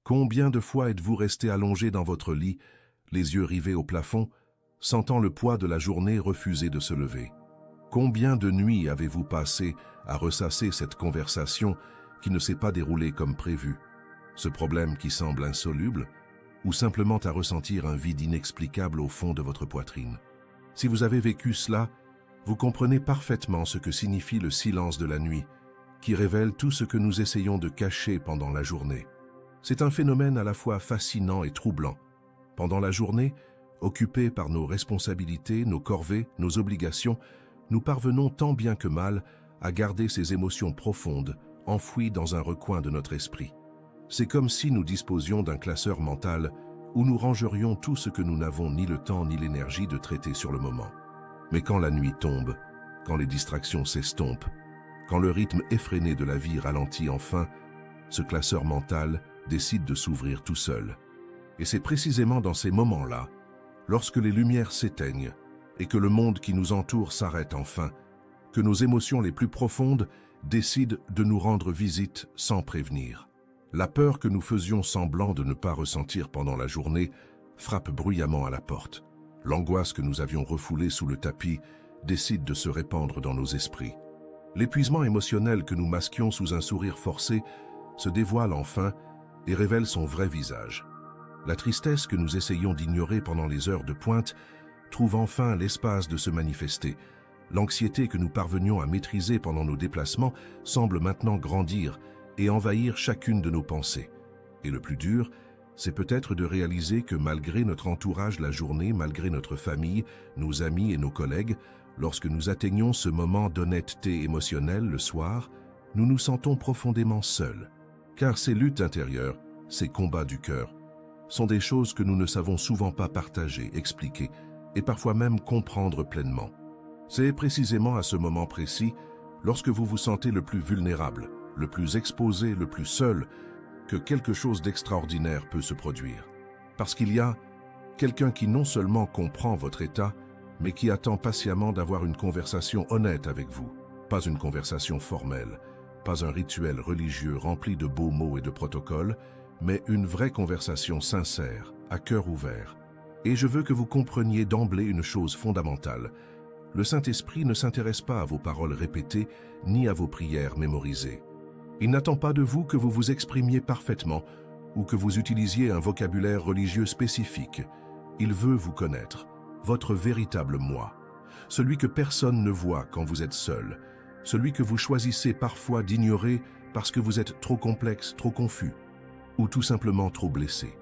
Combien de fois êtes-vous resté allongé dans votre lit, les yeux rivés au plafond, sentant le poids de la journée refuser de se lever? Combien de nuits avez-vous passé à ressasser cette conversation qui ne s'est pas déroulée comme prévu? Ce problème qui semble insoluble, ou simplement à ressentir un vide inexplicable au fond de votre poitrine? Si vous avez vécu cela, vous comprenez parfaitement ce que signifie le silence de la nuit, qui révèle tout ce que nous essayons de cacher pendant la journée. C'est un phénomène à la fois fascinant et troublant. Pendant la journée, occupés par nos responsabilités, nos corvées, nos obligations, nous parvenons tant bien que mal à garder ces émotions profondes, enfouies dans un recoin de notre esprit. C'est comme si nous disposions d'un classeur mental où nous rangerions tout ce que nous n'avons ni le temps ni l'énergie de traiter sur le moment. Mais quand la nuit tombe, quand les distractions s'estompent, quand le rythme effréné de la vie ralentit enfin, ce classeur mental décide de s'ouvrir tout seul. Et c'est précisément dans ces moments-là, lorsque les lumières s'éteignent et que le monde qui nous entoure s'arrête enfin, que nos émotions les plus profondes décident de nous rendre visite sans prévenir. La peur que nous faisions semblant de ne pas ressentir pendant la journée frappe bruyamment à la porte. L'angoisse que nous avions refoulée sous le tapis décide de se répandre dans nos esprits. L'épuisement émotionnel que nous masquions sous un sourire forcé se dévoile enfin et révèle son vrai visage. La tristesse que nous essayons d'ignorer pendant les heures de pointe trouve enfin l'espace de se manifester. L'anxiété que nous parvenions à maîtriser pendant nos déplacements semble maintenant grandir et envahir chacune de nos pensées. Et le plus dur, c'est peut-être de réaliser que malgré notre entourage la journée, malgré notre famille, nos amis et nos collègues, lorsque nous atteignons ce moment d'honnêteté émotionnelle le soir, nous nous sentons profondément seuls. Car ces luttes intérieures, ces combats du cœur, sont des choses que nous ne savons souvent pas partager, expliquer et parfois même comprendre pleinement. C'est précisément à ce moment précis, lorsque vous vous sentez le plus vulnérable, le plus exposé, le plus seul, que quelque chose d'extraordinaire peut se produire. Parce qu'il y a quelqu'un qui non seulement comprend votre état, mais qui attend patiemment d'avoir une conversation honnête avec vous. Pas une conversation formelle, pas un rituel religieux rempli de beaux mots et de protocoles, mais une vraie conversation sincère, à cœur ouvert. Et je veux que vous compreniez d'emblée une chose fondamentale. Le Saint-Esprit ne s'intéresse pas à vos paroles répétées, ni à vos prières mémorisées. Il n'attend pas de vous que vous vous exprimiez parfaitement ou que vous utilisiez un vocabulaire religieux spécifique. Il veut vous connaître, votre véritable moi, celui que personne ne voit quand vous êtes seul, celui que vous choisissez parfois d'ignorer parce que vous êtes trop complexe, trop confus, ou tout simplement trop blessé.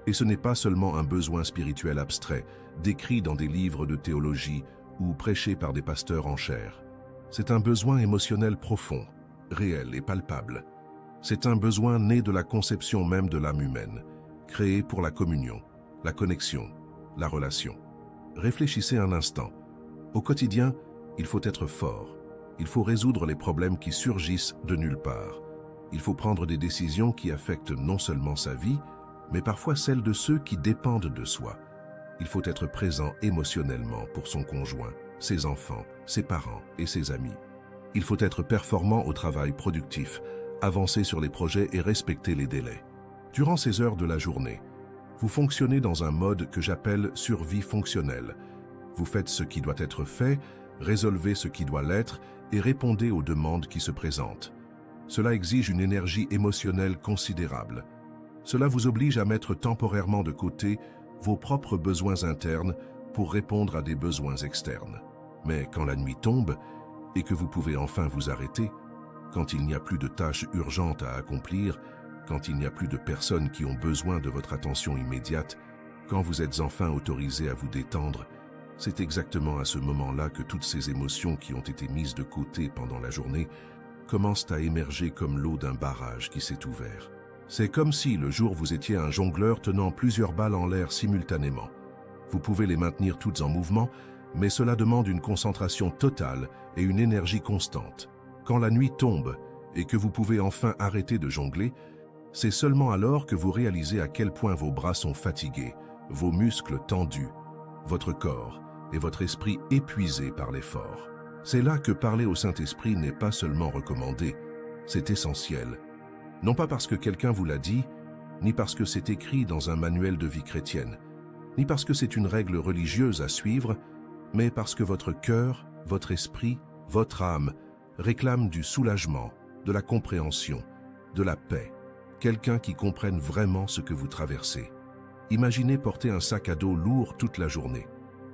Et ce n'est pas seulement un besoin spirituel abstrait, décrit dans des livres de théologie ou prêché par des pasteurs en chair. C'est un besoin émotionnel profond, réel et palpable. C'est un besoin né de la conception même de l'âme humaine, créé pour la communion, la connexion, la relation. Réfléchissez un instant. Au quotidien, il faut être fort. Il faut résoudre les problèmes qui surgissent de nulle part. Il faut prendre des décisions qui affectent non seulement sa vie, mais parfois celle de ceux qui dépendent de soi. Il faut être présent émotionnellement pour son conjoint, ses enfants, ses parents et ses amis. Il faut être performant au travail productif, avancer sur les projets et respecter les délais. Durant ces heures de la journée, vous fonctionnez dans un mode que j'appelle survie fonctionnelle. Vous faites ce qui doit être fait, résolvez ce qui doit l'être et répondez aux demandes qui se présentent. Cela exige une énergie émotionnelle considérable. Cela vous oblige à mettre temporairement de côté vos propres besoins internes pour répondre à des besoins externes. Mais quand la nuit tombe et que vous pouvez enfin vous arrêter, quand il n'y a plus de tâches urgentes à accomplir, quand il n'y a plus de personnes qui ont besoin de votre attention immédiate, quand vous êtes enfin autorisé à vous détendre, c'est exactement à ce moment-là que toutes ces émotions qui ont été mises de côté pendant la journée commencent à émerger comme l'eau d'un barrage qui s'est ouvert. C'est comme si le jour vous étiez un jongleur tenant plusieurs balles en l'air simultanément. Vous pouvez les maintenir toutes en mouvement, mais cela demande une concentration totale et une énergie constante. Quand la nuit tombe et que vous pouvez enfin arrêter de jongler, c'est seulement alors que vous réalisez à quel point vos bras sont fatigués, vos muscles tendus, votre corps et votre esprit épuisés par l'effort. C'est là que parler au Saint-Esprit n'est pas seulement recommandé, c'est essentiel. Non pas parce que quelqu'un vous l'a dit, ni parce que c'est écrit dans un manuel de vie chrétienne, ni parce que c'est une règle religieuse à suivre, mais parce que votre cœur, votre esprit, votre âme réclament du soulagement, de la compréhension, de la paix, quelqu'un qui comprenne vraiment ce que vous traversez. Imaginez porter un sac à dos lourd toute la journée.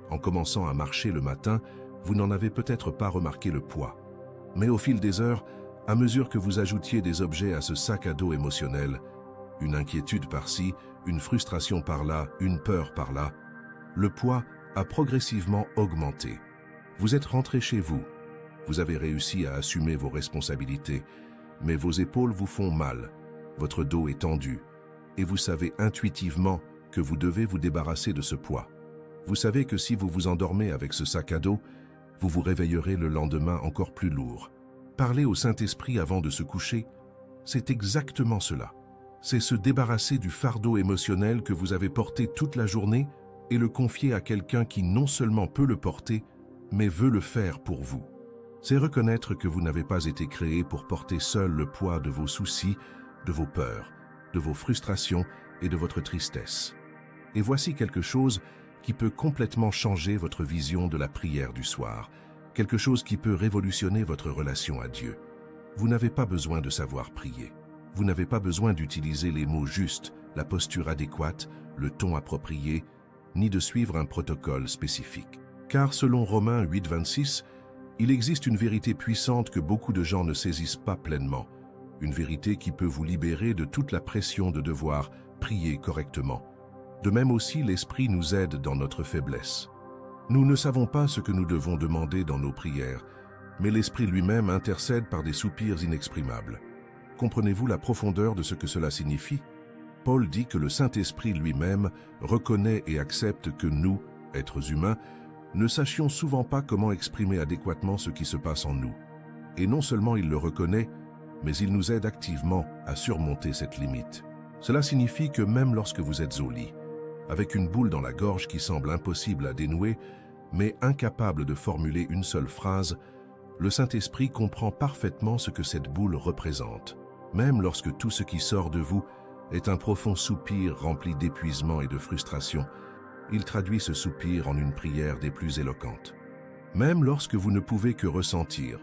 En commençant à marcher le matin, vous n'en avez peut-être pas remarqué le poids. Mais au fil des heures, à mesure que vous ajoutiez des objets à ce sac à dos émotionnel, une inquiétude par-ci, une frustration par-là, une peur par-là, le poids a progressivement augmenté. Vous êtes rentré chez vous, vous avez réussi à assumer vos responsabilités, mais vos épaules vous font mal, votre dos est tendu, et vous savez intuitivement que vous devez vous débarrasser de ce poids. Vous savez que si vous vous endormez avec ce sac à dos, vous vous réveillerez le lendemain encore plus lourd. Parler au Saint-Esprit avant de se coucher, c'est exactement cela. C'est se débarrasser du fardeau émotionnel que vous avez porté toute la journée et le confier à quelqu'un qui non seulement peut le porter, mais veut le faire pour vous. C'est reconnaître que vous n'avez pas été créé pour porter seul le poids de vos soucis, de vos peurs, de vos frustrations et de votre tristesse. Et voici quelque chose qui peut complètement changer votre vision de la prière du soir, quelque chose qui peut révolutionner votre relation à Dieu. Vous n'avez pas besoin de savoir prier. Vous n'avez pas besoin d'utiliser les mots justes, la posture adéquate, le ton approprié, ni de suivre un protocole spécifique. Car selon Romains 8,26, il existe une vérité puissante que beaucoup de gens ne saisissent pas pleinement, une vérité qui peut vous libérer de toute la pression de devoir prier correctement. De même aussi, l'Esprit nous aide dans notre faiblesse. Nous ne savons pas ce que nous devons demander dans nos prières, mais l'Esprit lui-même intercède par des soupirs inexprimables. Comprenez-vous la profondeur de ce que cela signifie? Paul dit que le Saint-Esprit lui-même reconnaît et accepte que nous, êtres humains, ne sachions souvent pas comment exprimer adéquatement ce qui se passe en nous. Et non seulement il le reconnaît, mais il nous aide activement à surmonter cette limite. Cela signifie que même lorsque vous êtes au lit, avec une boule dans la gorge qui semble impossible à dénouer, mais incapable de formuler une seule phrase, le Saint-Esprit comprend parfaitement ce que cette boule représente, même lorsque tout ce qui sort de vous est un profond soupir rempli d'épuisement et de frustration. Il traduit ce soupir en une prière des plus éloquentes. Même lorsque vous ne pouvez que ressentir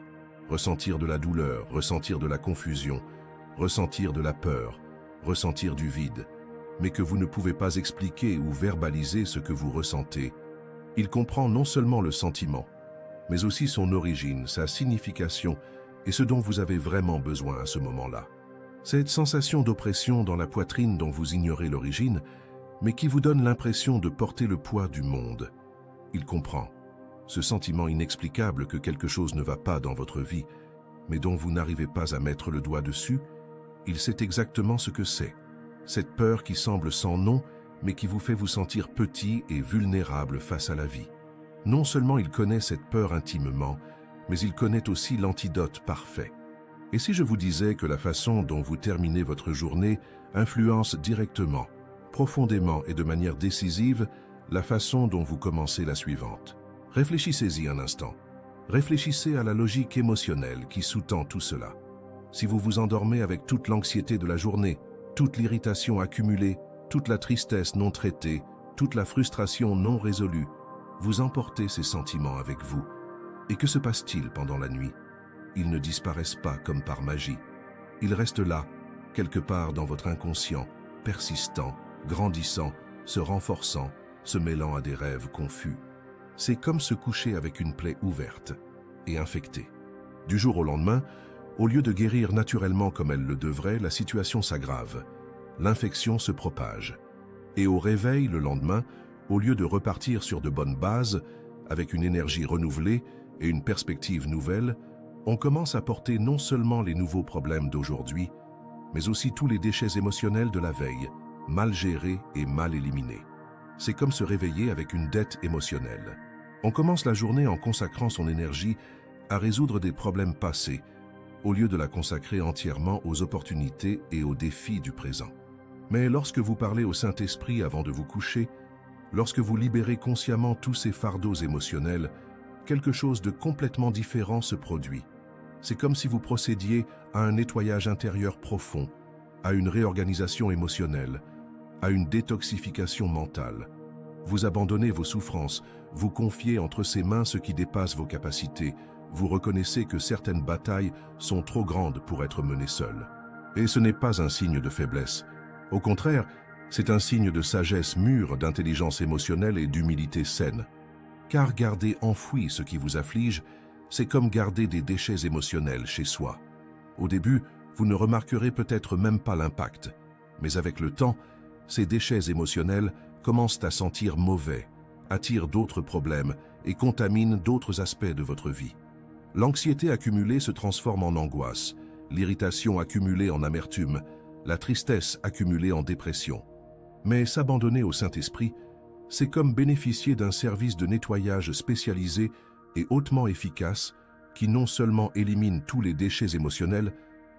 de la douleur, ressentir de la confusion, ressentir de la peur, ressentir du vide, mais que vous ne pouvez pas expliquer ou verbaliser ce que vous ressentez, il comprend non seulement le sentiment, mais aussi son origine, sa signification et ce dont vous avez vraiment besoin à ce moment-là. Cette sensation d'oppression dans la poitrine dont vous ignorez l'origine, mais qui vous donne l'impression de porter le poids du monde. Il comprend ce sentiment inexplicable que quelque chose ne va pas dans votre vie, mais dont vous n'arrivez pas à mettre le doigt dessus. Il sait exactement ce que c'est. Cette peur qui semble sans nom, mais qui vous fait vous sentir petit et vulnérable face à la vie. Non seulement il connaît cette peur intimement, mais il connaît aussi l'antidote parfait. Et si je vous disais que la façon dont vous terminez votre journée influence directement, profondément et de manière décisive, la façon dont vous commencez la suivante? Réfléchissez-y un instant. Réfléchissez à la logique émotionnelle qui sous-tend tout cela. Si vous vous endormez avec toute l'anxiété de la journée, toute l'irritation accumulée, toute la tristesse non traitée, toute la frustration non résolue, vous emportez ces sentiments avec vous. Et que se passe-t-il pendant la nuit? Ils ne disparaissent pas comme par magie. Ils restent là, quelque part dans votre inconscient, persistant, grandissant, se renforçant, se mêlant à des rêves confus. C'est comme se coucher avec une plaie ouverte et infectée. Du jour au lendemain, au lieu de guérir naturellement comme elle le devrait, la situation s'aggrave. L'infection se propage. Et au réveil, le lendemain, au lieu de repartir sur de bonnes bases, avec une énergie renouvelée et une perspective nouvelle, on commence à porter non seulement les nouveaux problèmes d'aujourd'hui, mais aussi tous les déchets émotionnels de la veille, mal gérés et mal éliminés. C'est comme se réveiller avec une dette émotionnelle. On commence la journée en consacrant son énergie à résoudre des problèmes passés, au lieu de la consacrer entièrement aux opportunités et aux défis du présent. Mais lorsque vous parlez au Saint-Esprit avant de vous coucher, lorsque vous libérez consciemment tous ces fardeaux émotionnels, quelque chose de complètement différent se produit. C'est comme si vous procédiez à un nettoyage intérieur profond, à une réorganisation émotionnelle, à une détoxification mentale. Vous abandonnez vos souffrances, vous confiez entre ses mains ce qui dépasse vos capacités, vous reconnaissez que certaines batailles sont trop grandes pour être menées seules. Et ce n'est pas un signe de faiblesse. Au contraire, c'est un signe de sagesse mûre, d'intelligence émotionnelle et d'humilité saine. Car garder enfoui ce qui vous afflige, c'est comme garder des déchets émotionnels chez soi. Au début, vous ne remarquerez peut-être même pas l'impact, mais avec le temps, ces déchets émotionnels commencent à sentir mauvais, attirent d'autres problèmes et contaminent d'autres aspects de votre vie. L'anxiété accumulée se transforme en angoisse, l'irritation accumulée en amertume, la tristesse accumulée en dépression. Mais s'abandonner au Saint-Esprit, c'est comme bénéficier d'un service de nettoyage spécialisé et hautement efficace qui non seulement élimine tous les déchets émotionnels,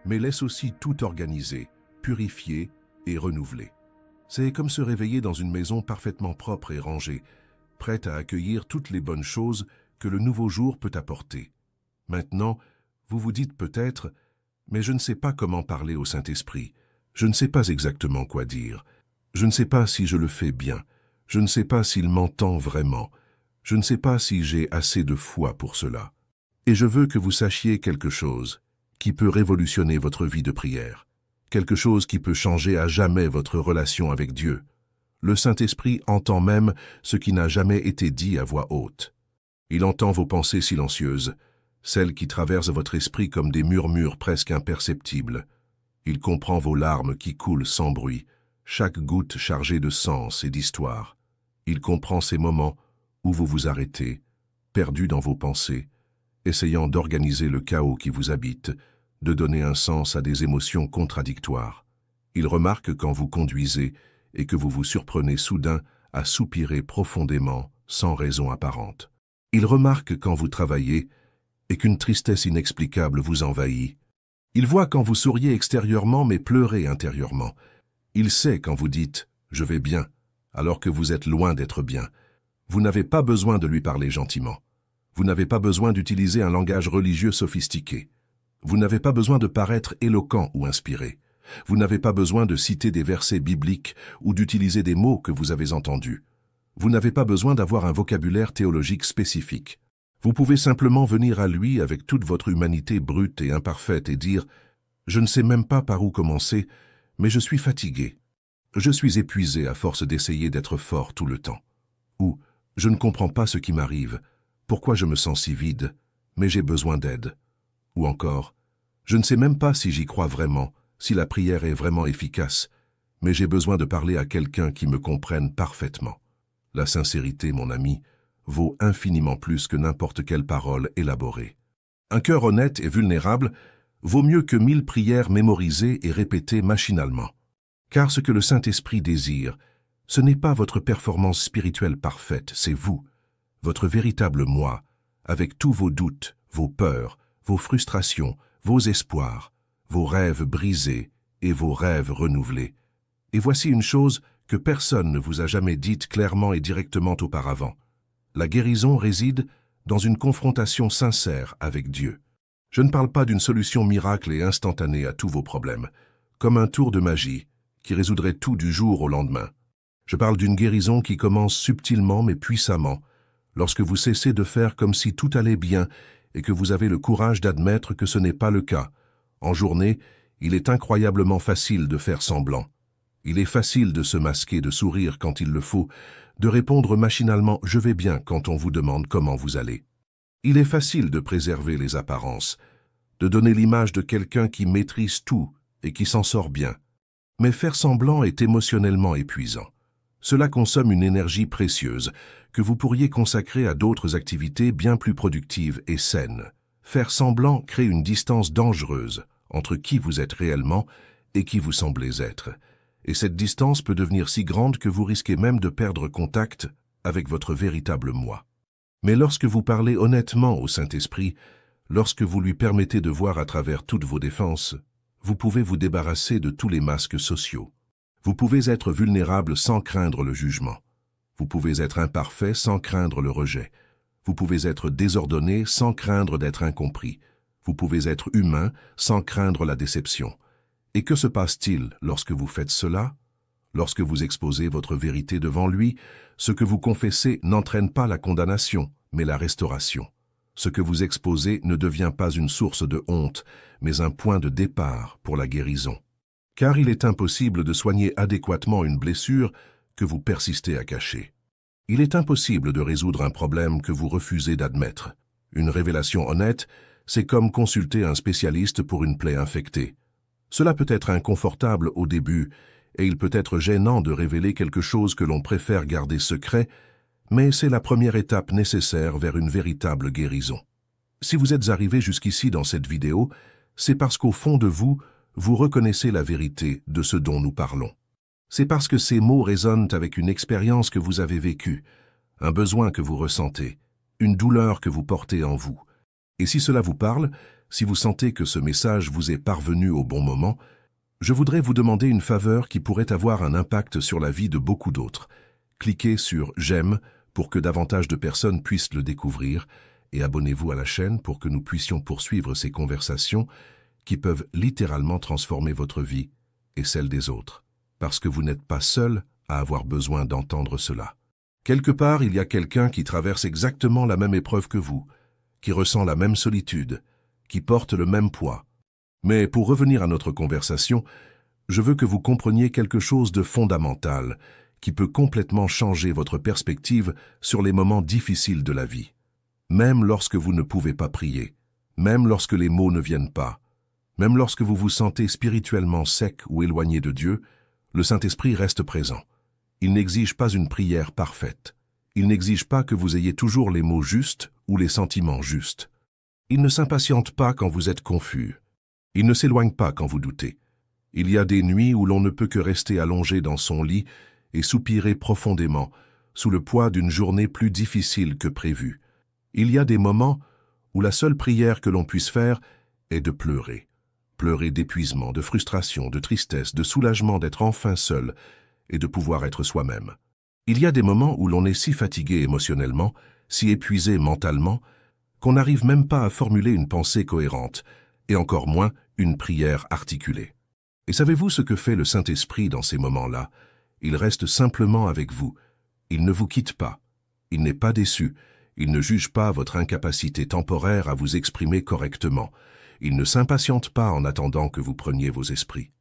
mais laisse aussi tout organiser, purifier et renouveler. C'est comme se réveiller dans une maison parfaitement propre et rangée, prête à accueillir toutes les bonnes choses que le nouveau jour peut apporter. Maintenant, vous vous dites peut-être « mais je ne sais pas comment parler au Saint-Esprit, je ne sais pas exactement quoi dire, je ne sais pas si je le fais bien, je ne sais pas s'il m'entend vraiment, je ne sais pas si j'ai assez de foi pour cela. » Et je veux que vous sachiez quelque chose qui peut révolutionner votre vie de prière, quelque chose qui peut changer à jamais votre relation avec Dieu. Le Saint-Esprit entend même ce qui n'a jamais été dit à voix haute. Il entend vos pensées silencieuses, celles qui traversent votre esprit comme des murmures presque imperceptibles. Il comprend vos larmes qui coulent sans bruit, chaque goutte chargée de sens et d'histoire. Il comprend ces moments où vous vous arrêtez, perdu dans vos pensées, essayant d'organiser le chaos qui vous habite, de donner un sens à des émotions contradictoires. Il remarque quand vous conduisez et que vous vous surprenez soudain à soupirer profondément, sans raison apparente. Il remarque quand vous travaillez et qu'une tristesse inexplicable vous envahit. Il voit quand vous souriez extérieurement mais pleurez intérieurement. Il sait quand vous dites « je vais bien » alors que vous êtes loin d'être bien. Vous n'avez pas besoin de lui parler gentiment. Vous n'avez pas besoin d'utiliser un langage religieux sophistiqué. Vous n'avez pas besoin de paraître éloquent ou inspiré. Vous n'avez pas besoin de citer des versets bibliques ou d'utiliser des mots que vous avez entendus. Vous n'avez pas besoin d'avoir un vocabulaire théologique spécifique. Vous pouvez simplement venir à lui avec toute votre humanité brute et imparfaite et dire « Je ne sais même pas par où commencer, mais je suis fatigué. Je suis épuisé à force d'essayer d'être fort tout le temps. » Ou « Je ne comprends pas ce qui m'arrive. Pourquoi je me sens si vide, mais j'ai besoin d'aide. » Ou encore « Je ne sais même pas si j'y crois vraiment, si la prière est vraiment efficace, mais j'ai besoin de parler à quelqu'un qui me comprenne parfaitement. » La sincérité, mon ami, vaut infiniment plus que n'importe quelle parole élaborée. Un cœur honnête et vulnérable vaut mieux que 1000 prières mémorisées et répétées machinalement. Car ce que le Saint-Esprit désire, ce n'est pas votre performance spirituelle parfaite, c'est vous, votre véritable moi, avec tous vos doutes, vos peurs, vos frustrations, vos espoirs, vos rêves brisés et vos rêves renouvelés. Et voici une chose que personne ne vous a jamais dite clairement et directement auparavant. La guérison réside dans une confrontation sincère avec Dieu. Je ne parle pas d'une solution miracle et instantanée à tous vos problèmes, comme un tour de magie qui résoudrait tout du jour au lendemain. Je parle d'une guérison qui commence subtilement mais puissamment, lorsque vous cessez de faire comme si tout allait bien et que vous avez le courage d'admettre que ce n'est pas le cas. En journée, il est incroyablement facile de faire semblant. Il est facile de se masquer, de sourire quand il le faut, de répondre machinalement « je vais bien » quand on vous demande comment vous allez. Il est facile de préserver les apparences, de donner l'image de quelqu'un qui maîtrise tout et qui s'en sort bien. Mais faire semblant est émotionnellement épuisant. Cela consomme une énergie précieuse que vous pourriez consacrer à d'autres activités bien plus productives et saines. Faire semblant crée une distance dangereuse entre qui vous êtes réellement et qui vous semblez être. Et cette distance peut devenir si grande que vous risquez même de perdre contact avec votre véritable moi. Mais lorsque vous parlez honnêtement au Saint-Esprit, lorsque vous lui permettez de voir à travers toutes vos défenses, vous pouvez vous débarrasser de tous les masques sociaux. Vous pouvez être vulnérable sans craindre le jugement. Vous pouvez être imparfait sans craindre le rejet. Vous pouvez être désordonné sans craindre d'être incompris. Vous pouvez être humain sans craindre la déception. Et que se passe-t-il lorsque vous faites cela? Lorsque vous exposez votre vérité devant lui, ce que vous confessez n'entraîne pas la condamnation, mais la restauration. Ce que vous exposez ne devient pas une source de honte, mais un point de départ pour la guérison. Car il est impossible de soigner adéquatement une blessure que vous persistez à cacher. Il est impossible de résoudre un problème que vous refusez d'admettre. Une révélation honnête, c'est comme consulter un spécialiste pour une plaie infectée. Cela peut être inconfortable au début, et il peut être gênant de révéler quelque chose que l'on préfère garder secret, mais c'est la première étape nécessaire vers une véritable guérison. Si vous êtes arrivé jusqu'ici dans cette vidéo, c'est parce qu'au fond de vous, vous reconnaissez la vérité de ce dont nous parlons. C'est parce que ces mots résonnent avec une expérience que vous avez vécue, un besoin que vous ressentez, une douleur que vous portez en vous. Et si cela vous parle, si vous sentez que ce message vous est parvenu au bon moment, je voudrais vous demander une faveur qui pourrait avoir un impact sur la vie de beaucoup d'autres. Cliquez sur « J'aime » pour que davantage de personnes puissent le découvrir et abonnez-vous à la chaîne pour que nous puissions poursuivre ces conversations qui peuvent littéralement transformer votre vie et celle des autres. Parce que vous n'êtes pas seul à avoir besoin d'entendre cela. Quelque part, il y a quelqu'un qui traverse exactement la même épreuve que vous, qui ressent la même solitude, qui porte le même poids. Mais pour revenir à notre conversation, je veux que vous compreniez quelque chose de fondamental qui peut complètement changer votre perspective sur les moments difficiles de la vie. Même lorsque vous ne pouvez pas prier, même lorsque les mots ne viennent pas, même lorsque vous vous sentez spirituellement sec ou éloigné de Dieu, le Saint-Esprit reste présent. Il n'exige pas une prière parfaite. Il n'exige pas que vous ayez toujours les mots justes ou les sentiments justes. Il ne s'impatiente pas quand vous êtes confus. Il ne s'éloigne pas quand vous doutez. Il y a des nuits où l'on ne peut que rester allongé dans son lit et soupirer profondément, sous le poids d'une journée plus difficile que prévu. Il y a des moments où la seule prière que l'on puisse faire est de pleurer. Pleurer d'épuisement, de frustration, de tristesse, de soulagement d'être enfin seul et de pouvoir être soi-même. Il y a des moments où l'on est si fatigué émotionnellement, si épuisé mentalement, qu'on n'arrive même pas à formuler une pensée cohérente, et encore moins une prière articulée. Et savez-vous ce que fait le Saint-Esprit dans ces moments-là? Il reste simplement avec vous. Il ne vous quitte pas. Il n'est pas déçu. Il ne juge pas votre incapacité temporaire à vous exprimer correctement. Il ne s'impatiente pas en attendant que vous preniez vos esprits.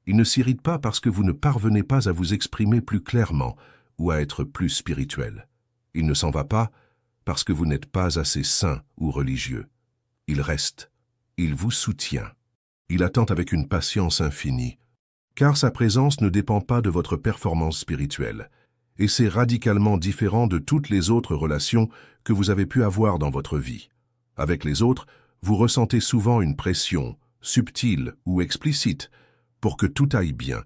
Il ne s'irrite pas parce que vous ne parvenez pas à vous exprimer plus clairement ou à être plus spirituel. Il ne s'en va pas parce que vous n'êtes pas assez saint ou religieux. Il reste. Il vous soutient. Il attend avec une patience infinie, car sa présence ne dépend pas de votre performance spirituelle, et c'est radicalement différent de toutes les autres relations que vous avez pu avoir dans votre vie. Avec les autres, vous ressentez souvent une pression, subtile ou explicite, pour que tout aille bien,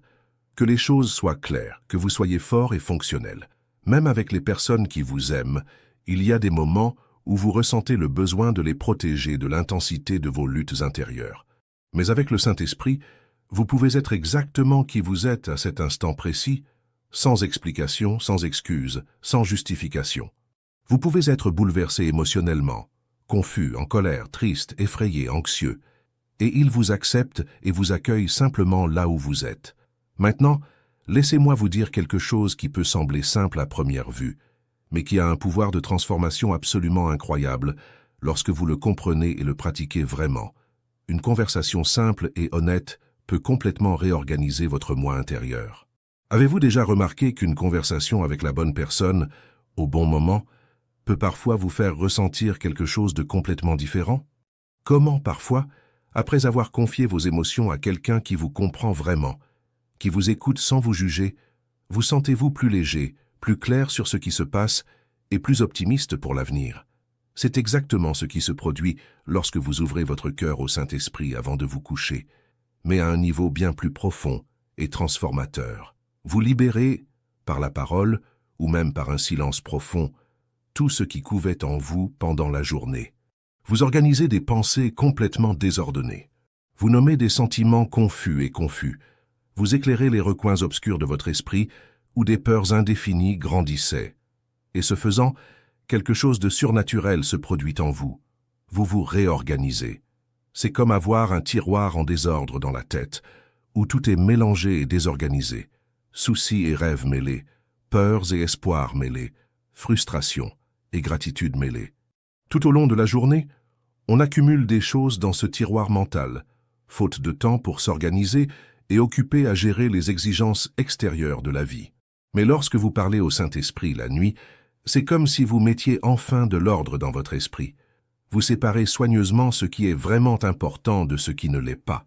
que les choses soient claires, que vous soyez fort et fonctionnel. Même avec les personnes qui vous aiment, il y a des moments où vous ressentez le besoin de les protéger de l'intensité de vos luttes intérieures. Mais avec le Saint-Esprit, vous pouvez être exactement qui vous êtes à cet instant précis, sans explication, sans excuse, sans justification. Vous pouvez être bouleversé émotionnellement, confus, en colère, triste, effrayé, anxieux, et il vous accepte et vous accueille simplement là où vous êtes. Maintenant, laissez-moi vous dire quelque chose qui peut sembler simple à première vue, mais qui a un pouvoir de transformation absolument incroyable lorsque vous le comprenez et le pratiquez vraiment. Une conversation simple et honnête peut complètement réorganiser votre moi intérieur. Avez-vous déjà remarqué qu'une conversation avec la bonne personne, au bon moment, peut parfois vous faire ressentir quelque chose de complètement différent? Comment, parfois, après avoir confié vos émotions à quelqu'un qui vous comprend vraiment, qui vous écoute sans vous juger, vous sentez-vous plus léger, plus clair sur ce qui se passe et plus optimiste pour l'avenir? C'est exactement ce qui se produit lorsque vous ouvrez votre cœur au Saint-Esprit avant de vous coucher, mais à un niveau bien plus profond et transformateur. Vous libérez, par la parole ou même par un silence profond, tout ce qui couvait en vous pendant la journée. Vous organisez des pensées complètement désordonnées. Vous nommez des sentiments confus et confus. Vous éclairez les recoins obscurs de votre esprit où des peurs indéfinies grandissaient. Et ce faisant, quelque chose de surnaturel se produit en vous. Vous vous réorganisez. C'est comme avoir un tiroir en désordre dans la tête, où tout est mélangé et désorganisé, soucis et rêves mêlés, peurs et espoirs mêlés, frustration et gratitude mêlées. Tout au long de la journée, on accumule des choses dans ce tiroir mental, faute de temps pour s'organiser et occupé à gérer les exigences extérieures de la vie. Mais lorsque vous parlez au Saint-Esprit la nuit, c'est comme si vous mettiez enfin de l'ordre dans votre esprit. Vous séparez soigneusement ce qui est vraiment important de ce qui ne l'est pas.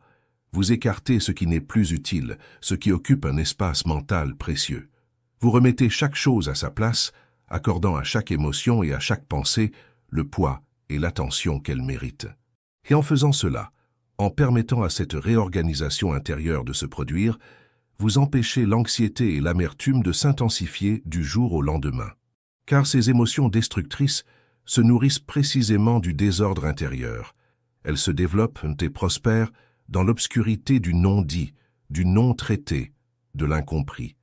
Vous écartez ce qui n'est plus utile, ce qui occupe un espace mental précieux. Vous remettez chaque chose à sa place, accordant à chaque émotion et à chaque pensée le poids et l'attention qu'elle mérite. Et en faisant cela, en permettant à cette réorganisation intérieure de se produire, vous empêchez l'anxiété et l'amertume de s'intensifier du jour au lendemain. Car ces émotions destructrices se nourrissent précisément du désordre intérieur. Elles se développent et prospèrent dans l'obscurité du non-dit, du non-traité, de l'incompris.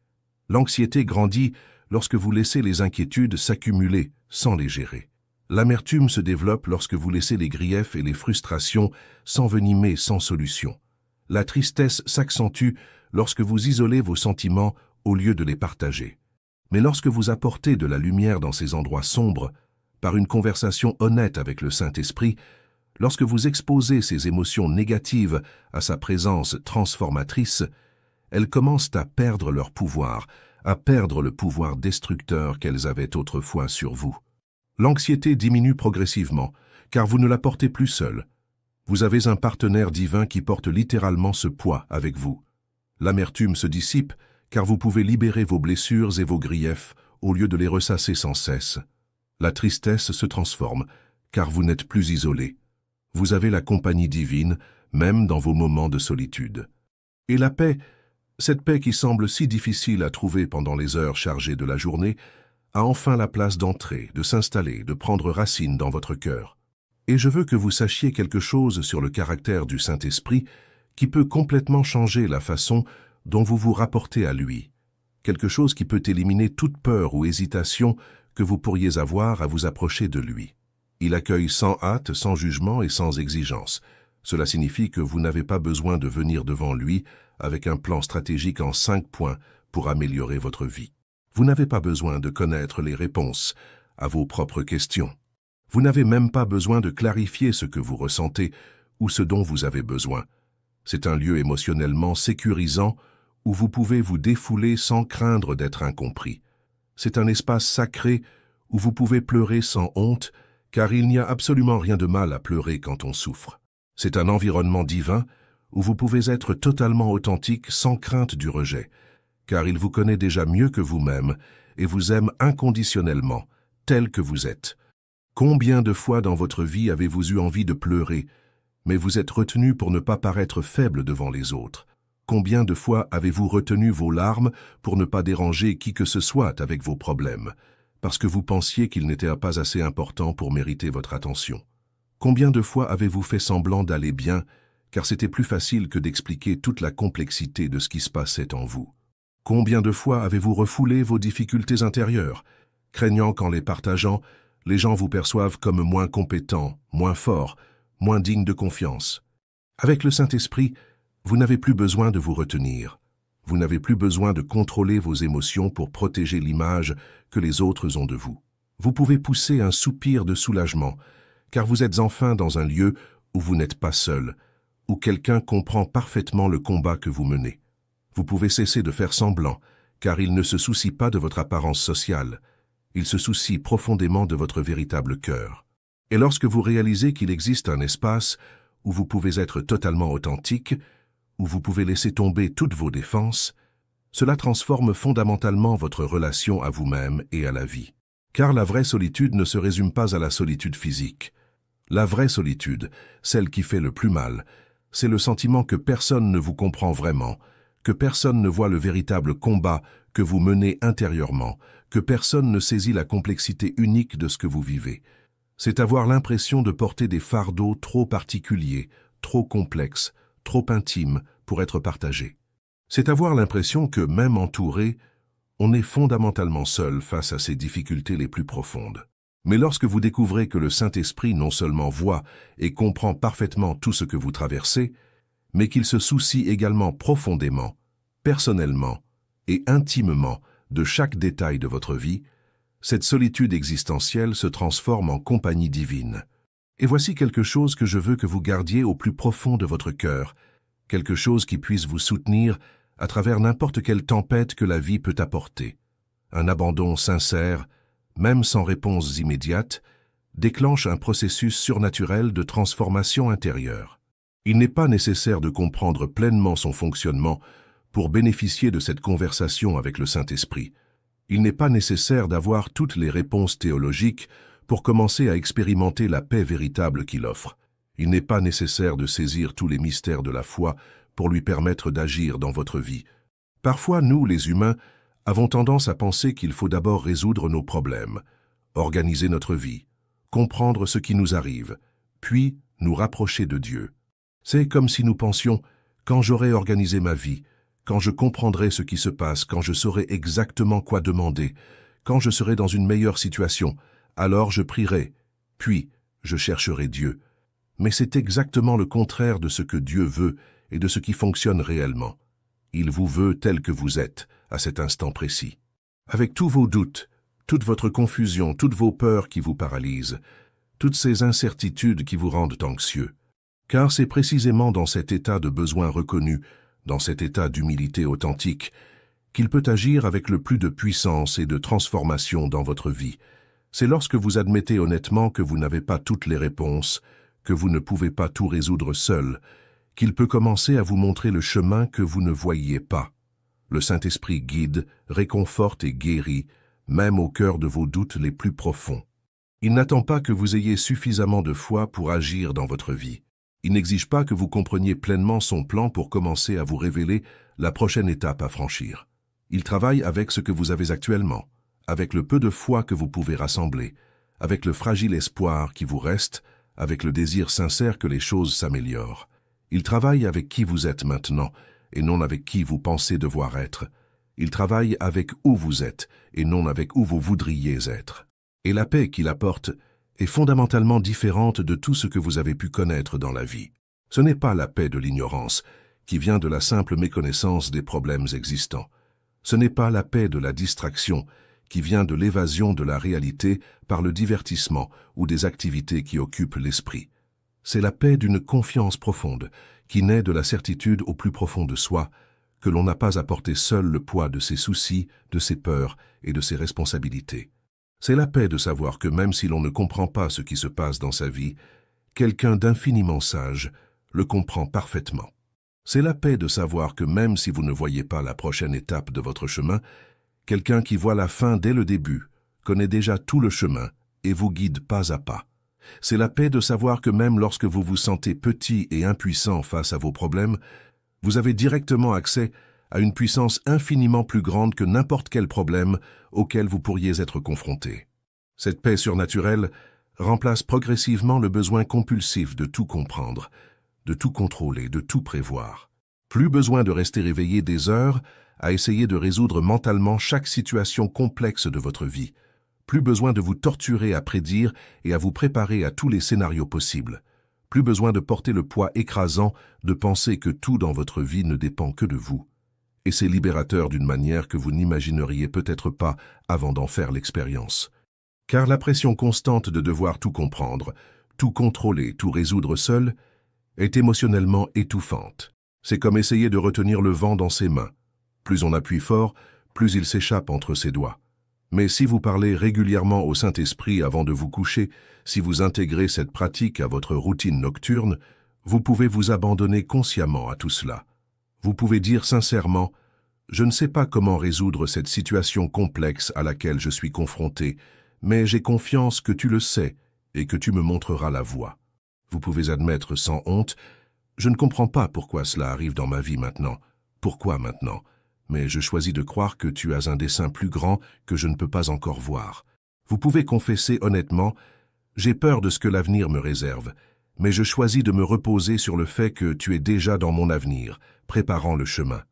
L'anxiété grandit lorsque vous laissez les inquiétudes s'accumuler sans les gérer. L'amertume se développe lorsque vous laissez les griefs et les frustrations s'envenimer sans solution. La tristesse s'accentue lorsque vous isolez vos sentiments au lieu de les partager. Mais lorsque vous apportez de la lumière dans ces endroits sombres, par une conversation honnête avec le Saint-Esprit, lorsque vous exposez ces émotions négatives à sa présence transformatrice, elles commencent à perdre leur pouvoir, à perdre le pouvoir destructeur qu'elles avaient autrefois sur vous. L'anxiété diminue progressivement, car vous ne la portez plus seule. Vous avez un partenaire divin qui porte littéralement ce poids avec vous. L'amertume se dissipe, car vous pouvez libérer vos blessures et vos griefs au lieu de les ressasser sans cesse. La tristesse se transforme, car vous n'êtes plus isolé. Vous avez la compagnie divine, même dans vos moments de solitude. Et la paix, cette paix qui semble si difficile à trouver pendant les heures chargées de la journée, a enfin la place d'entrer, de s'installer, de prendre racine dans votre cœur. Et je veux que vous sachiez quelque chose sur le caractère du Saint-Esprit qui peut complètement changer la façon dont vous vous rapportez à lui. Quelque chose qui peut éliminer toute peur ou hésitation que vous pourriez avoir à vous approcher de lui. Il accueille sans hâte, sans jugement et sans exigence. Cela signifie que vous n'avez pas besoin de venir devant lui avec un plan stratégique en 5 points pour améliorer votre vie. Vous n'avez pas besoin de connaître les réponses à vos propres questions. Vous n'avez même pas besoin de clarifier ce que vous ressentez ou ce dont vous avez besoin. C'est un lieu émotionnellement sécurisant où vous pouvez vous défouler sans craindre d'être incompris. C'est un espace sacré où vous pouvez pleurer sans honte, car il n'y a absolument rien de mal à pleurer quand on souffre. C'est un environnement divin où vous pouvez être totalement authentique sans crainte du rejet, car il vous connaît déjà mieux que vous-même et vous aime inconditionnellement, tel que vous êtes. Combien de fois dans votre vie avez-vous eu envie de pleurer, mais vous êtes retenu pour ne pas paraître faible devant les autres? Combien de fois avez-vous retenu vos larmes pour ne pas déranger qui que ce soit avec vos problèmes, parce que vous pensiez qu'ils n'étaient pas assez importants pour mériter votre attention? Combien de fois avez-vous fait semblant d'aller bien, car c'était plus facile que d'expliquer toute la complexité de ce qui se passait en vous? Combien de fois avez-vous refoulé vos difficultés intérieures, craignant qu'en les partageant, les gens vous perçoivent comme moins compétents, moins forts, moins dignes de confiance? Avec le Saint-Esprit, vous n'avez plus besoin de vous retenir. Vous n'avez plus besoin de contrôler vos émotions pour protéger l'image que les autres ont de vous. Vous pouvez pousser un soupir de soulagement, car vous êtes enfin dans un lieu où vous n'êtes pas seul, où quelqu'un comprend parfaitement le combat que vous menez. Vous pouvez cesser de faire semblant, car il ne se soucie pas de votre apparence sociale. Il se soucie profondément de votre véritable cœur. Et lorsque vous réalisez qu'il existe un espace où vous pouvez être totalement authentique, où vous pouvez laisser tomber toutes vos défenses, cela transforme fondamentalement votre relation à vous-même et à la vie. Car la vraie solitude ne se résume pas à la solitude physique. La vraie solitude, celle qui fait le plus mal, c'est le sentiment que personne ne vous comprend vraiment, que personne ne voit le véritable combat que vous menez intérieurement, que personne ne saisit la complexité unique de ce que vous vivez. C'est avoir l'impression de porter des fardeaux trop particuliers, trop complexes, trop intimes pour être partagés. C'est avoir l'impression que, même entouré, on est fondamentalement seul face à ces difficultés les plus profondes. Mais lorsque vous découvrez que le Saint-Esprit non seulement voit et comprend parfaitement tout ce que vous traversez, mais qu'il se soucie également profondément, personnellement et intimement de chaque détail de votre vie, cette solitude existentielle se transforme en compagnie divine. Et voici quelque chose que je veux que vous gardiez au plus profond de votre cœur, quelque chose qui puisse vous soutenir à travers n'importe quelle tempête que la vie peut apporter. Un abandon sincère, même sans réponse immédiate, déclenche un processus surnaturel de transformation intérieure. Il n'est pas nécessaire de comprendre pleinement son fonctionnement pour bénéficier de cette conversation avec le Saint-Esprit. Il n'est pas nécessaire d'avoir toutes les réponses théologiques pour commencer à expérimenter la paix véritable qu'il offre. Il n'est pas nécessaire de saisir tous les mystères de la foi pour lui permettre d'agir dans votre vie. Parfois, nous, les humains, avons tendance à penser qu'il faut d'abord résoudre nos problèmes, organiser notre vie, comprendre ce qui nous arrive, puis nous rapprocher de Dieu. C'est comme si nous pensions, quand j'aurai organisé ma vie, quand je comprendrai ce qui se passe, quand je saurai exactement quoi demander, quand je serai dans une meilleure situation, alors je prierai, puis je chercherai Dieu. Mais c'est exactement le contraire de ce que Dieu veut et de ce qui fonctionne réellement. Il vous veut tel que vous êtes, à cet instant précis. Avec tous vos doutes, toute votre confusion, toutes vos peurs qui vous paralysent, toutes ces incertitudes qui vous rendent anxieux. Car c'est précisément dans cet état de besoin reconnu, dans cet état d'humilité authentique, qu'il peut agir avec le plus de puissance et de transformation dans votre vie. C'est lorsque vous admettez honnêtement que vous n'avez pas toutes les réponses, que vous ne pouvez pas tout résoudre seul, qu'il peut commencer à vous montrer le chemin que vous ne voyiez pas. Le Saint-Esprit guide, réconforte et guérit, même au cœur de vos doutes les plus profonds. Il n'attend pas que vous ayez suffisamment de foi pour agir dans votre vie. Il n'exige pas que vous compreniez pleinement son plan pour commencer à vous révéler la prochaine étape à franchir. Il travaille avec ce que vous avez actuellement, avec le peu de foi que vous pouvez rassembler, avec le fragile espoir qui vous reste, avec le désir sincère que les choses s'améliorent. Il travaille avec qui vous êtes maintenant, et non avec qui vous pensez devoir être. Il travaille avec où vous êtes, et non avec où vous voudriez être. Et la paix qu'il apporte est fondamentalement différente de tout ce que vous avez pu connaître dans la vie. Ce n'est pas la paix de l'ignorance, qui vient de la simple méconnaissance des problèmes existants. Ce n'est pas la paix de la distraction, qui vient de l'évasion de la réalité par le divertissement ou des activités qui occupent l'esprit. C'est la paix d'une confiance profonde, qui naît de la certitude au plus profond de soi, que l'on n'a pas à porter seul le poids de ses soucis, de ses peurs et de ses responsabilités. C'est la paix de savoir que même si l'on ne comprend pas ce qui se passe dans sa vie, quelqu'un d'infiniment sage le comprend parfaitement. C'est la paix de savoir que même si vous ne voyez pas la prochaine étape de votre chemin, quelqu'un qui voit la fin dès le début connaît déjà tout le chemin et vous guide pas à pas. C'est la paix de savoir que même lorsque vous vous sentez petit et impuissant face à vos problèmes, vous avez directement accès à une puissance infiniment plus grande que n'importe quel problème auquel vous pourriez être confronté. Cette paix surnaturelle remplace progressivement le besoin compulsif de tout comprendre, de tout contrôler, de tout prévoir. Plus besoin de rester éveillé des heures à essayer de résoudre mentalement chaque situation complexe de votre vie. Plus besoin de vous torturer à prédire et à vous préparer à tous les scénarios possibles. Plus besoin de porter le poids écrasant de penser que tout dans votre vie ne dépend que de vous. Et c'est libérateur d'une manière que vous n'imagineriez peut-être pas avant d'en faire l'expérience. Car la pression constante de devoir tout comprendre, tout contrôler, tout résoudre seul, est émotionnellement étouffante. C'est comme essayer de retenir le vent dans ses mains. Plus on appuie fort, plus il s'échappe entre ses doigts. Mais si vous parlez régulièrement au Saint-Esprit avant de vous coucher, si vous intégrez cette pratique à votre routine nocturne, vous pouvez vous abandonner consciemment à tout cela. Vous pouvez dire sincèrement « Je ne sais pas comment résoudre cette situation complexe à laquelle je suis confronté, mais j'ai confiance que tu le sais et que tu me montreras la voie. » Vous pouvez admettre sans honte « Je ne comprends pas pourquoi cela arrive dans ma vie maintenant. Pourquoi maintenant ? Mais je choisis de croire que tu as un dessein plus grand que je ne peux pas encore voir. » Vous pouvez confesser honnêtement « J'ai peur de ce que l'avenir me réserve, mais je choisis de me reposer sur le fait que tu es déjà dans mon avenir, préparant le chemin. »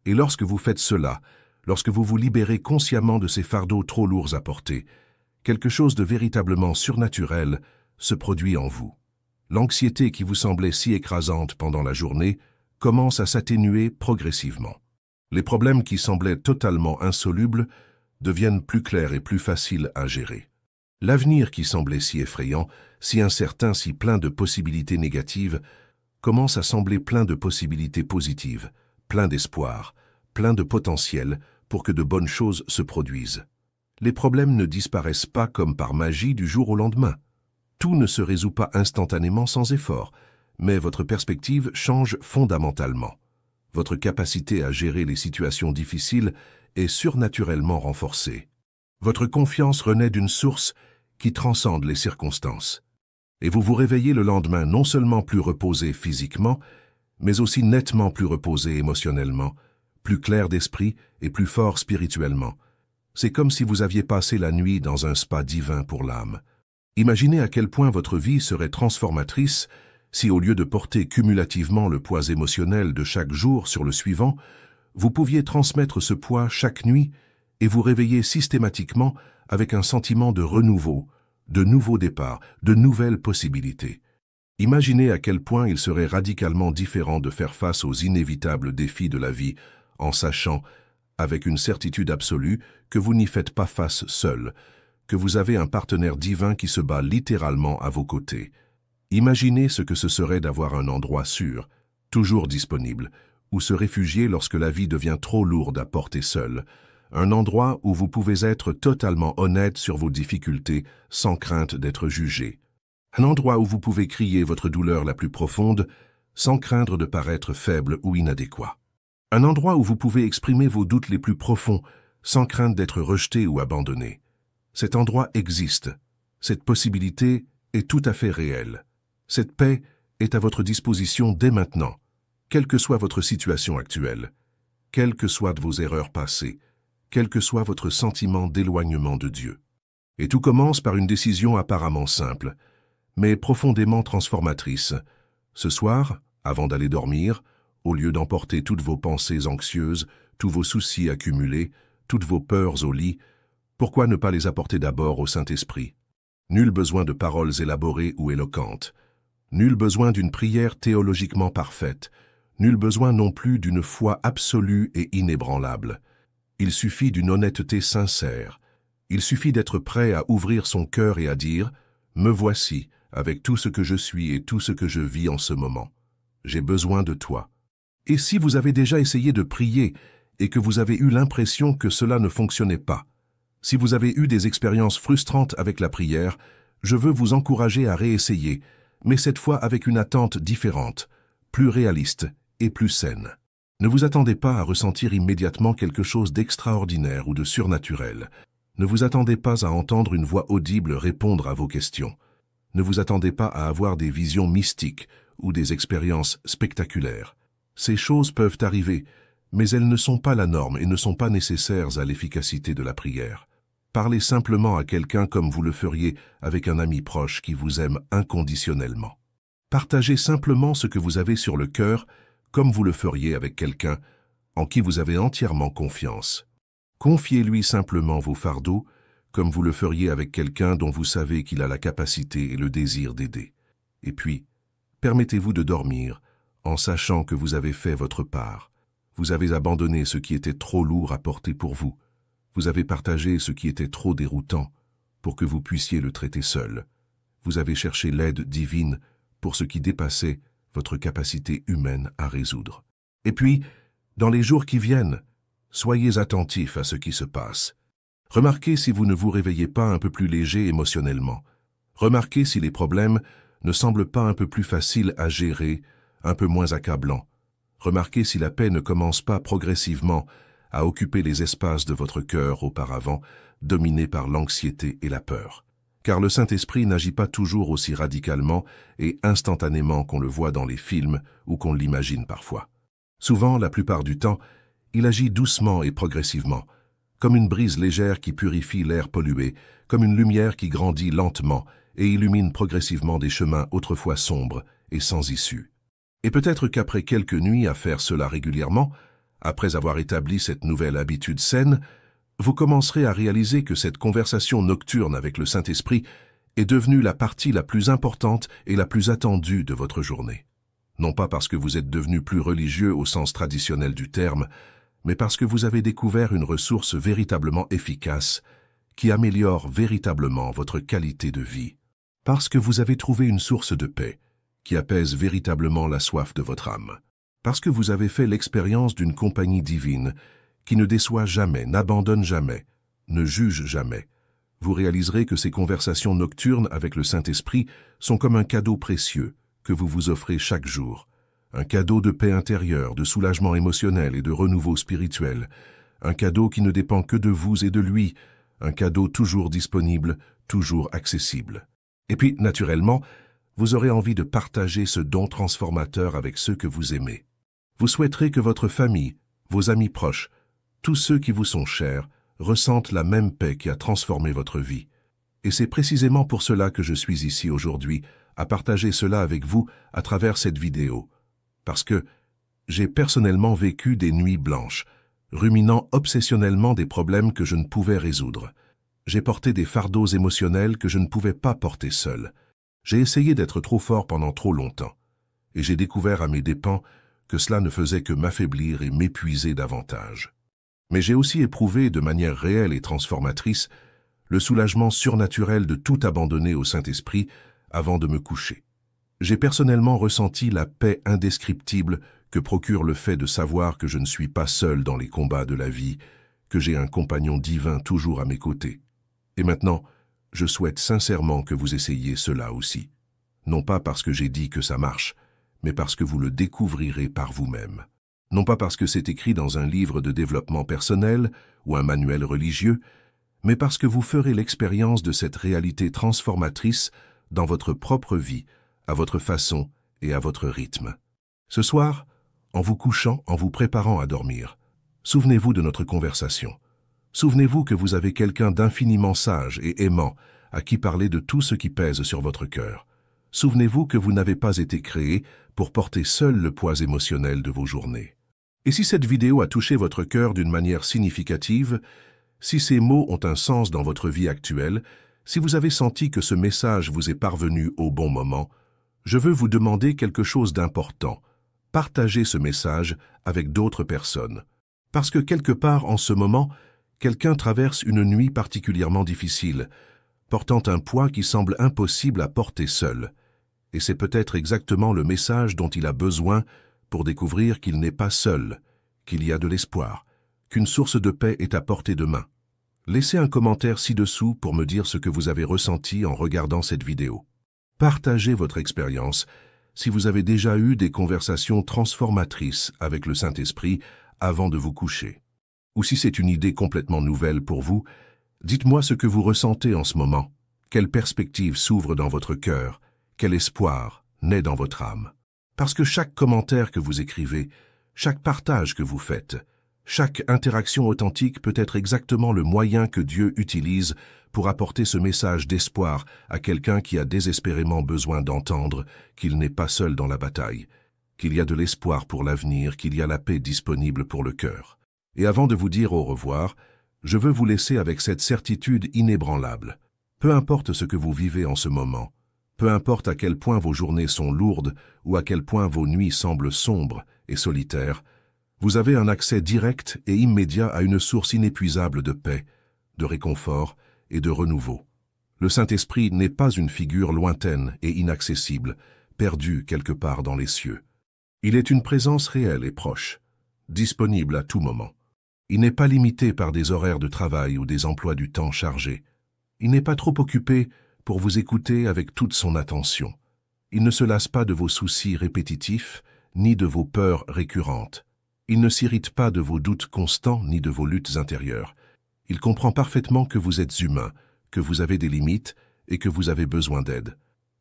Et lorsque vous faites cela, lorsque vous vous libérez consciemment de ces fardeaux trop lourds à porter, quelque chose de véritablement surnaturel se produit en vous. L'anxiété qui vous semblait si écrasante pendant la journée commencent à s'atténuer progressivement. Les problèmes qui semblaient totalement insolubles deviennent plus clairs et plus faciles à gérer. L'avenir qui semblait si effrayant, si incertain, si plein de possibilités négatives, commence à sembler plein de possibilités positives, plein d'espoir, plein de potentiel pour que de bonnes choses se produisent. Les problèmes ne disparaissent pas comme par magie du jour au lendemain. Tout ne se résout pas instantanément sans effort, mais votre perspective change fondamentalement. Votre capacité à gérer les situations difficiles est surnaturellement renforcée. Votre confiance renaît d'une source qui transcende les circonstances. Et vous vous réveillez le lendemain non seulement plus reposé physiquement, mais aussi nettement plus reposé émotionnellement, plus clair d'esprit et plus fort spirituellement. C'est comme si vous aviez passé la nuit dans un spa divin pour l'âme. Imaginez à quel point votre vie serait transformatrice si, au lieu de porter cumulativement le poids émotionnel de chaque jour sur le suivant, vous pouviez transmettre ce poids chaque nuit et vous réveiller systématiquement avec un sentiment de renouveau, de nouveaux départs, de nouvelles possibilités. Imaginez à quel point il serait radicalement différent de faire face aux inévitables défis de la vie en sachant, avec une certitude absolue, que vous n'y faites pas face seul, que vous avez un partenaire divin qui se bat littéralement à vos côtés. Imaginez ce que ce serait d'avoir un endroit sûr, toujours disponible, où se réfugier lorsque la vie devient trop lourde à porter seul, un endroit où vous pouvez être totalement honnête sur vos difficultés sans crainte d'être jugé. Un endroit où vous pouvez crier votre douleur la plus profonde sans craindre de paraître faible ou inadéquat. Un endroit où vous pouvez exprimer vos doutes les plus profonds sans crainte d'être rejeté ou abandonné. Cet endroit existe. Cette possibilité est tout à fait réelle. Cette paix est à votre disposition dès maintenant, quelle que soit votre situation actuelle, quelles que soient vos erreurs passées, quel que soit votre sentiment d'éloignement de Dieu. Et tout commence par une décision apparemment simple, mais profondément transformatrice. Ce soir, avant d'aller dormir, au lieu d'emporter toutes vos pensées anxieuses, tous vos soucis accumulés, toutes vos peurs au lit, pourquoi ne pas les apporter d'abord au Saint-Esprit? Nul besoin de paroles élaborées ou éloquentes. Nul besoin d'une prière théologiquement parfaite. Nul besoin non plus d'une foi absolue et inébranlable. Il suffit d'une honnêteté sincère. Il suffit d'être prêt à ouvrir son cœur et à dire « Me voici, avec tout ce que je suis et tout ce que je vis en ce moment. J'ai besoin de toi. » Et si vous avez déjà essayé de prier et que vous avez eu l'impression que cela ne fonctionnait pas, si vous avez eu des expériences frustrantes avec la prière, je veux vous encourager à réessayer, mais cette fois avec une attente différente, plus réaliste et plus saine. Ne vous attendez pas à ressentir immédiatement quelque chose d'extraordinaire ou de surnaturel. Ne vous attendez pas à entendre une voix audible répondre à vos questions. Ne vous attendez pas à avoir des visions mystiques ou des expériences spectaculaires. Ces choses peuvent arriver, mais elles ne sont pas la norme et ne sont pas nécessaires à l'efficacité de la prière. Parlez simplement à quelqu'un comme vous le feriez avec un ami proche qui vous aime inconditionnellement. Partagez simplement ce que vous avez sur le cœur comme vous le feriez avec quelqu'un en qui vous avez entièrement confiance. Confiez-lui simplement vos fardeaux comme vous le feriez avec quelqu'un dont vous savez qu'il a la capacité et le désir d'aider. Et puis, permettez-vous de dormir en sachant que vous avez fait votre part. Vous avez abandonné ce qui était trop lourd à porter pour vous. Vous avez partagé ce qui était trop déroutant pour que vous puissiez le traiter seul. Vous avez cherché l'aide divine pour ce qui dépassait votre capacité humaine à résoudre. Et puis, dans les jours qui viennent, soyez attentifs à ce qui se passe. Remarquez si vous ne vous réveillez pas un peu plus léger émotionnellement. Remarquez si les problèmes ne semblent pas un peu plus faciles à gérer, un peu moins accablants. Remarquez si la paix ne commence pas progressivement à occuper les espaces de votre cœur auparavant, dominés par l'anxiété et la peur. Car le Saint-Esprit n'agit pas toujours aussi radicalement et instantanément qu'on le voit dans les films ou qu'on l'imagine parfois. Souvent, la plupart du temps, il agit doucement et progressivement, comme une brise légère qui purifie l'air pollué, comme une lumière qui grandit lentement et illumine progressivement des chemins autrefois sombres et sans issue. Et peut-être qu'après quelques nuits à faire cela régulièrement, après avoir établi cette nouvelle habitude saine, vous commencerez à réaliser que cette conversation nocturne avec le Saint-Esprit est devenue la partie la plus importante et la plus attendue de votre journée. non pas parce que vous êtes devenu plus religieux au sens traditionnel du terme, mais parce que vous avez découvert une ressource véritablement efficace qui améliore véritablement votre qualité de vie. Parce que vous avez trouvé une source de paix qui apaise véritablement la soif de votre âme. Parce que vous avez fait l'expérience d'une compagnie divine qui ne déçoit jamais, n'abandonne jamais, ne juge jamais. Vous réaliserez que ces conversations nocturnes avec le Saint-Esprit sont comme un cadeau précieux que vous vous offrez chaque jour. Un cadeau de paix intérieure, de soulagement émotionnel et de renouveau spirituel. Un cadeau qui ne dépend que de vous et de lui. Un cadeau toujours disponible, toujours accessible. Et puis, naturellement, vous aurez envie de partager ce don transformateur avec ceux que vous aimez. Vous souhaiterez que votre famille, vos amis proches, tous ceux qui vous sont chers, ressentent la même paix qui a transformé votre vie. Et c'est précisément pour cela que je suis ici aujourd'hui, à partager cela avec vous à travers cette vidéo. Parce que j'ai personnellement vécu des nuits blanches, ruminant obsessionnellement des problèmes que je ne pouvais résoudre. J'ai porté des fardeaux émotionnels que je ne pouvais pas porter seul. J'ai essayé d'être trop fort pendant trop longtemps. Et j'ai découvert à mes dépens que cela ne faisait que m'affaiblir et m'épuiser davantage. Mais j'ai aussi éprouvé de manière réelle et transformatrice le soulagement surnaturel de tout abandonner au Saint-Esprit avant de me coucher. J'ai personnellement ressenti la paix indescriptible que procure le fait de savoir que je ne suis pas seul dans les combats de la vie, que j'ai un compagnon divin toujours à mes côtés. Et maintenant, je souhaite sincèrement que vous essayiez cela aussi. Non pas parce que j'ai dit que ça marche, mais parce que vous le découvrirez par vous-même. Non pas parce que c'est écrit dans un livre de développement personnel ou un manuel religieux, mais parce que vous ferez l'expérience de cette réalité transformatrice dans votre propre vie, à votre façon et à votre rythme. Ce soir, en vous couchant, en vous préparant à dormir, souvenez-vous de notre conversation. Souvenez-vous que vous avez quelqu'un d'infiniment sage et aimant à qui parler de tout ce qui pèse sur votre cœur. Souvenez-vous que vous n'avez pas été créé pour porter seul le poids émotionnel de vos journées. Et si cette vidéo a touché votre cœur d'une manière significative, si ces mots ont un sens dans votre vie actuelle, si vous avez senti que ce message vous est parvenu au bon moment, je veux vous demander quelque chose d'important. Partagez ce message avec d'autres personnes. Parce que quelque part en ce moment, quelqu'un traverse une nuit particulièrement difficile, portant un poids qui semble impossible à porter seul. Et c'est peut-être exactement le message dont il a besoin pour découvrir qu'il n'est pas seul, qu'il y a de l'espoir, qu'une source de paix est à portée de main. Laissez un commentaire ci-dessous pour me dire ce que vous avez ressenti en regardant cette vidéo. Partagez votre expérience si vous avez déjà eu des conversations transformatrices avec le Saint-Esprit avant de vous coucher. Ou si c'est une idée complètement nouvelle pour vous, dites-moi ce que vous ressentez en ce moment, quelle perspective s'ouvre dans votre cœur, quel espoir naît dans votre âme. Parce que chaque commentaire que vous écrivez, chaque partage que vous faites, chaque interaction authentique peut être exactement le moyen que Dieu utilise pour apporter ce message d'espoir à quelqu'un qui a désespérément besoin d'entendre qu'il n'est pas seul dans la bataille, qu'il y a de l'espoir pour l'avenir, qu'il y a la paix disponible pour le cœur. Et avant de vous dire au revoir, je veux vous laisser avec cette certitude inébranlable. Peu importe ce que vous vivez en ce moment, peu importe à quel point vos journées sont lourdes ou à quel point vos nuits semblent sombres et solitaires, vous avez un accès direct et immédiat à une source inépuisable de paix, de réconfort et de renouveau. Le Saint-Esprit n'est pas une figure lointaine et inaccessible, perdue quelque part dans les cieux. Il est une présence réelle et proche, disponible à tout moment. Il n'est pas limité par des horaires de travail ou des emplois du temps chargés. Il n'est pas trop occupé pour vous écouter avec toute son attention. Il ne se lasse pas de vos soucis répétitifs, ni de vos peurs récurrentes. Il ne s'irrite pas de vos doutes constants, ni de vos luttes intérieures. Il comprend parfaitement que vous êtes humain, que vous avez des limites et que vous avez besoin d'aide.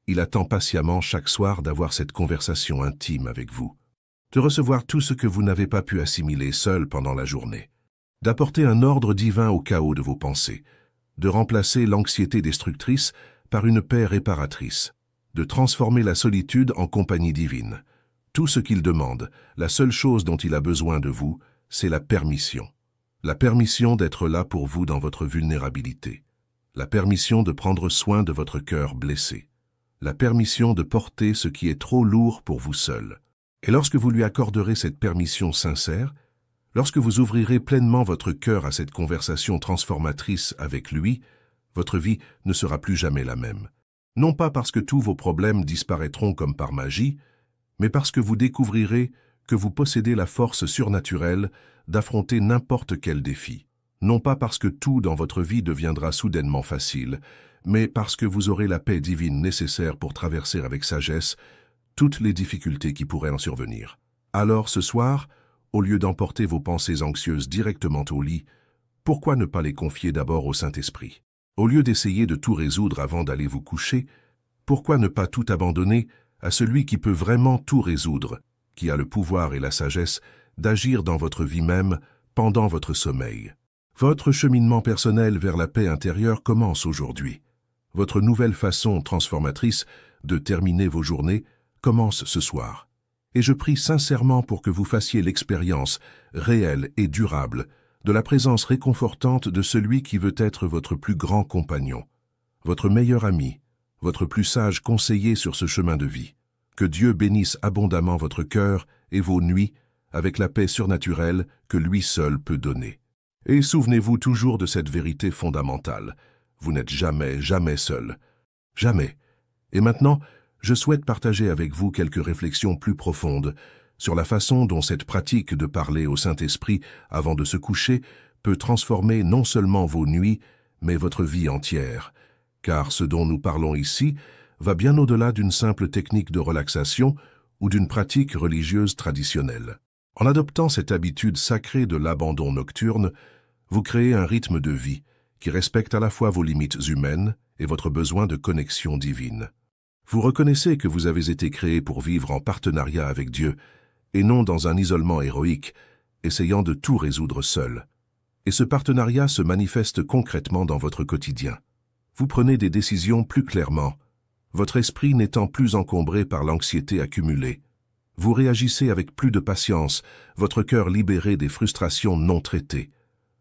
Il attend patiemment chaque soir d'avoir cette conversation intime avec vous, de recevoir tout ce que vous n'avez pas pu assimiler seul pendant la journée, d'apporter un ordre divin au chaos de vos pensées, de remplacer l'anxiété destructrice par une paix réparatrice, de transformer la solitude en compagnie divine. Tout ce qu'il demande, la seule chose dont il a besoin de vous, c'est la permission. La permission d'être là pour vous dans votre vulnérabilité. La permission de prendre soin de votre cœur blessé. La permission de porter ce qui est trop lourd pour vous seul. Et lorsque vous lui accorderez cette permission sincère, lorsque vous ouvrirez pleinement votre cœur à cette conversation transformatrice avec lui, votre vie ne sera plus jamais la même. Non pas parce que tous vos problèmes disparaîtront comme par magie, mais parce que vous découvrirez que vous possédez la force surnaturelle d'affronter n'importe quel défi. Non pas parce que tout dans votre vie deviendra soudainement facile, mais parce que vous aurez la paix divine nécessaire pour traverser avec sagesse toutes les difficultés qui pourraient en survenir. Alors ce soir, au lieu d'emporter vos pensées anxieuses directement au lit, pourquoi ne pas les confier d'abord au Saint-Esprit? Au lieu d'essayer de tout résoudre avant d'aller vous coucher, pourquoi ne pas tout abandonner à celui qui peut vraiment tout résoudre, qui a le pouvoir et la sagesse d'agir dans votre vie même pendant votre sommeil? Votre cheminement personnel vers la paix intérieure commence aujourd'hui. Votre nouvelle façon transformatrice de terminer vos journées commence ce soir. Et je prie sincèrement pour que vous fassiez l'expérience réelle et durable de la présence réconfortante de celui qui veut être votre plus grand compagnon, votre meilleur ami, votre plus sage conseiller sur ce chemin de vie. Que Dieu bénisse abondamment votre cœur et vos nuits avec la paix surnaturelle que lui seul peut donner. Et souvenez-vous toujours de cette vérité fondamentale. Vous n'êtes jamais, jamais seul. Jamais. Et maintenant, je souhaite partager avec vous quelques réflexions plus profondes sur la façon dont cette pratique de parler au Saint-Esprit avant de se coucher peut transformer non seulement vos nuits, mais votre vie entière. Car ce dont nous parlons ici va bien au-delà d'une simple technique de relaxation ou d'une pratique religieuse traditionnelle. En adoptant cette habitude sacrée de l'abandon nocturne, vous créez un rythme de vie qui respecte à la fois vos limites humaines et votre besoin de connexion divine. Vous reconnaissez que vous avez été créé pour vivre en partenariat avec Dieu et non dans un isolement héroïque, essayant de tout résoudre seul. Et ce partenariat se manifeste concrètement dans votre quotidien. Vous prenez des décisions plus clairement, votre esprit n'étant plus encombré par l'anxiété accumulée. Vous réagissez avec plus de patience, votre cœur libéré des frustrations non traitées.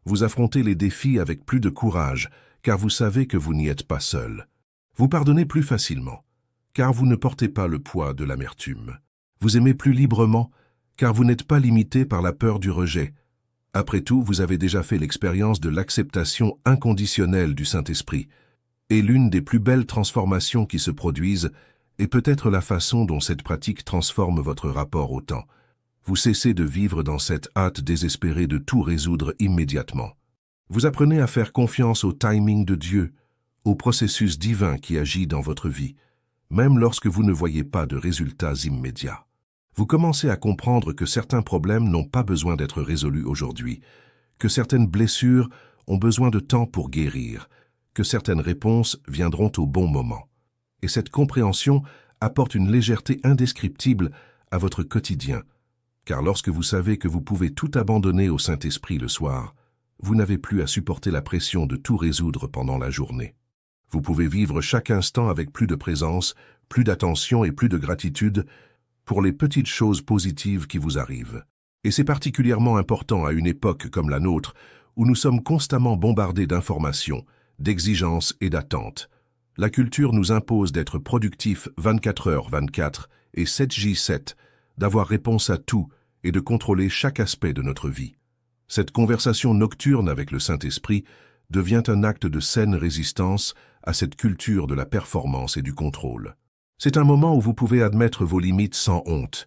Vous affrontez les défis avec plus de courage, car vous savez que vous n'y êtes pas seul. Vous pardonnez plus facilement, car vous ne portez pas le poids de l'amertume. Vous aimez plus librement, car vous n'êtes pas limité par la peur du rejet. Après tout, vous avez déjà fait l'expérience de l'acceptation inconditionnelle du Saint-Esprit. Et l'une des plus belles transformations qui se produisent est peut-être la façon dont cette pratique transforme votre rapport au temps. Vous cessez de vivre dans cette hâte désespérée de tout résoudre immédiatement. Vous apprenez à faire confiance au timing de Dieu, au processus divin qui agit dans votre vie, même lorsque vous ne voyez pas de résultats immédiats. Vous commencez à comprendre que certains problèmes n'ont pas besoin d'être résolus aujourd'hui, que certaines blessures ont besoin de temps pour guérir, que certaines réponses viendront au bon moment. Et cette compréhension apporte une légèreté indescriptible à votre quotidien, car lorsque vous savez que vous pouvez tout abandonner au Saint-Esprit le soir, vous n'avez plus à supporter la pression de tout résoudre pendant la journée. Vous pouvez vivre chaque instant avec plus de présence, plus d'attention et plus de gratitude pour les petites choses positives qui vous arrivent. Et c'est particulièrement important à une époque comme la nôtre, où nous sommes constamment bombardés d'informations, d'exigences et d'attentes. La culture nous impose d'être productifs 24h/24 et 7j7, d'avoir réponse à tout et de contrôler chaque aspect de notre vie. Cette conversation nocturne avec le Saint-Esprit devient un acte de saine résistance à cette culture de la performance et du contrôle. C'est un moment où vous pouvez admettre vos limites sans honte,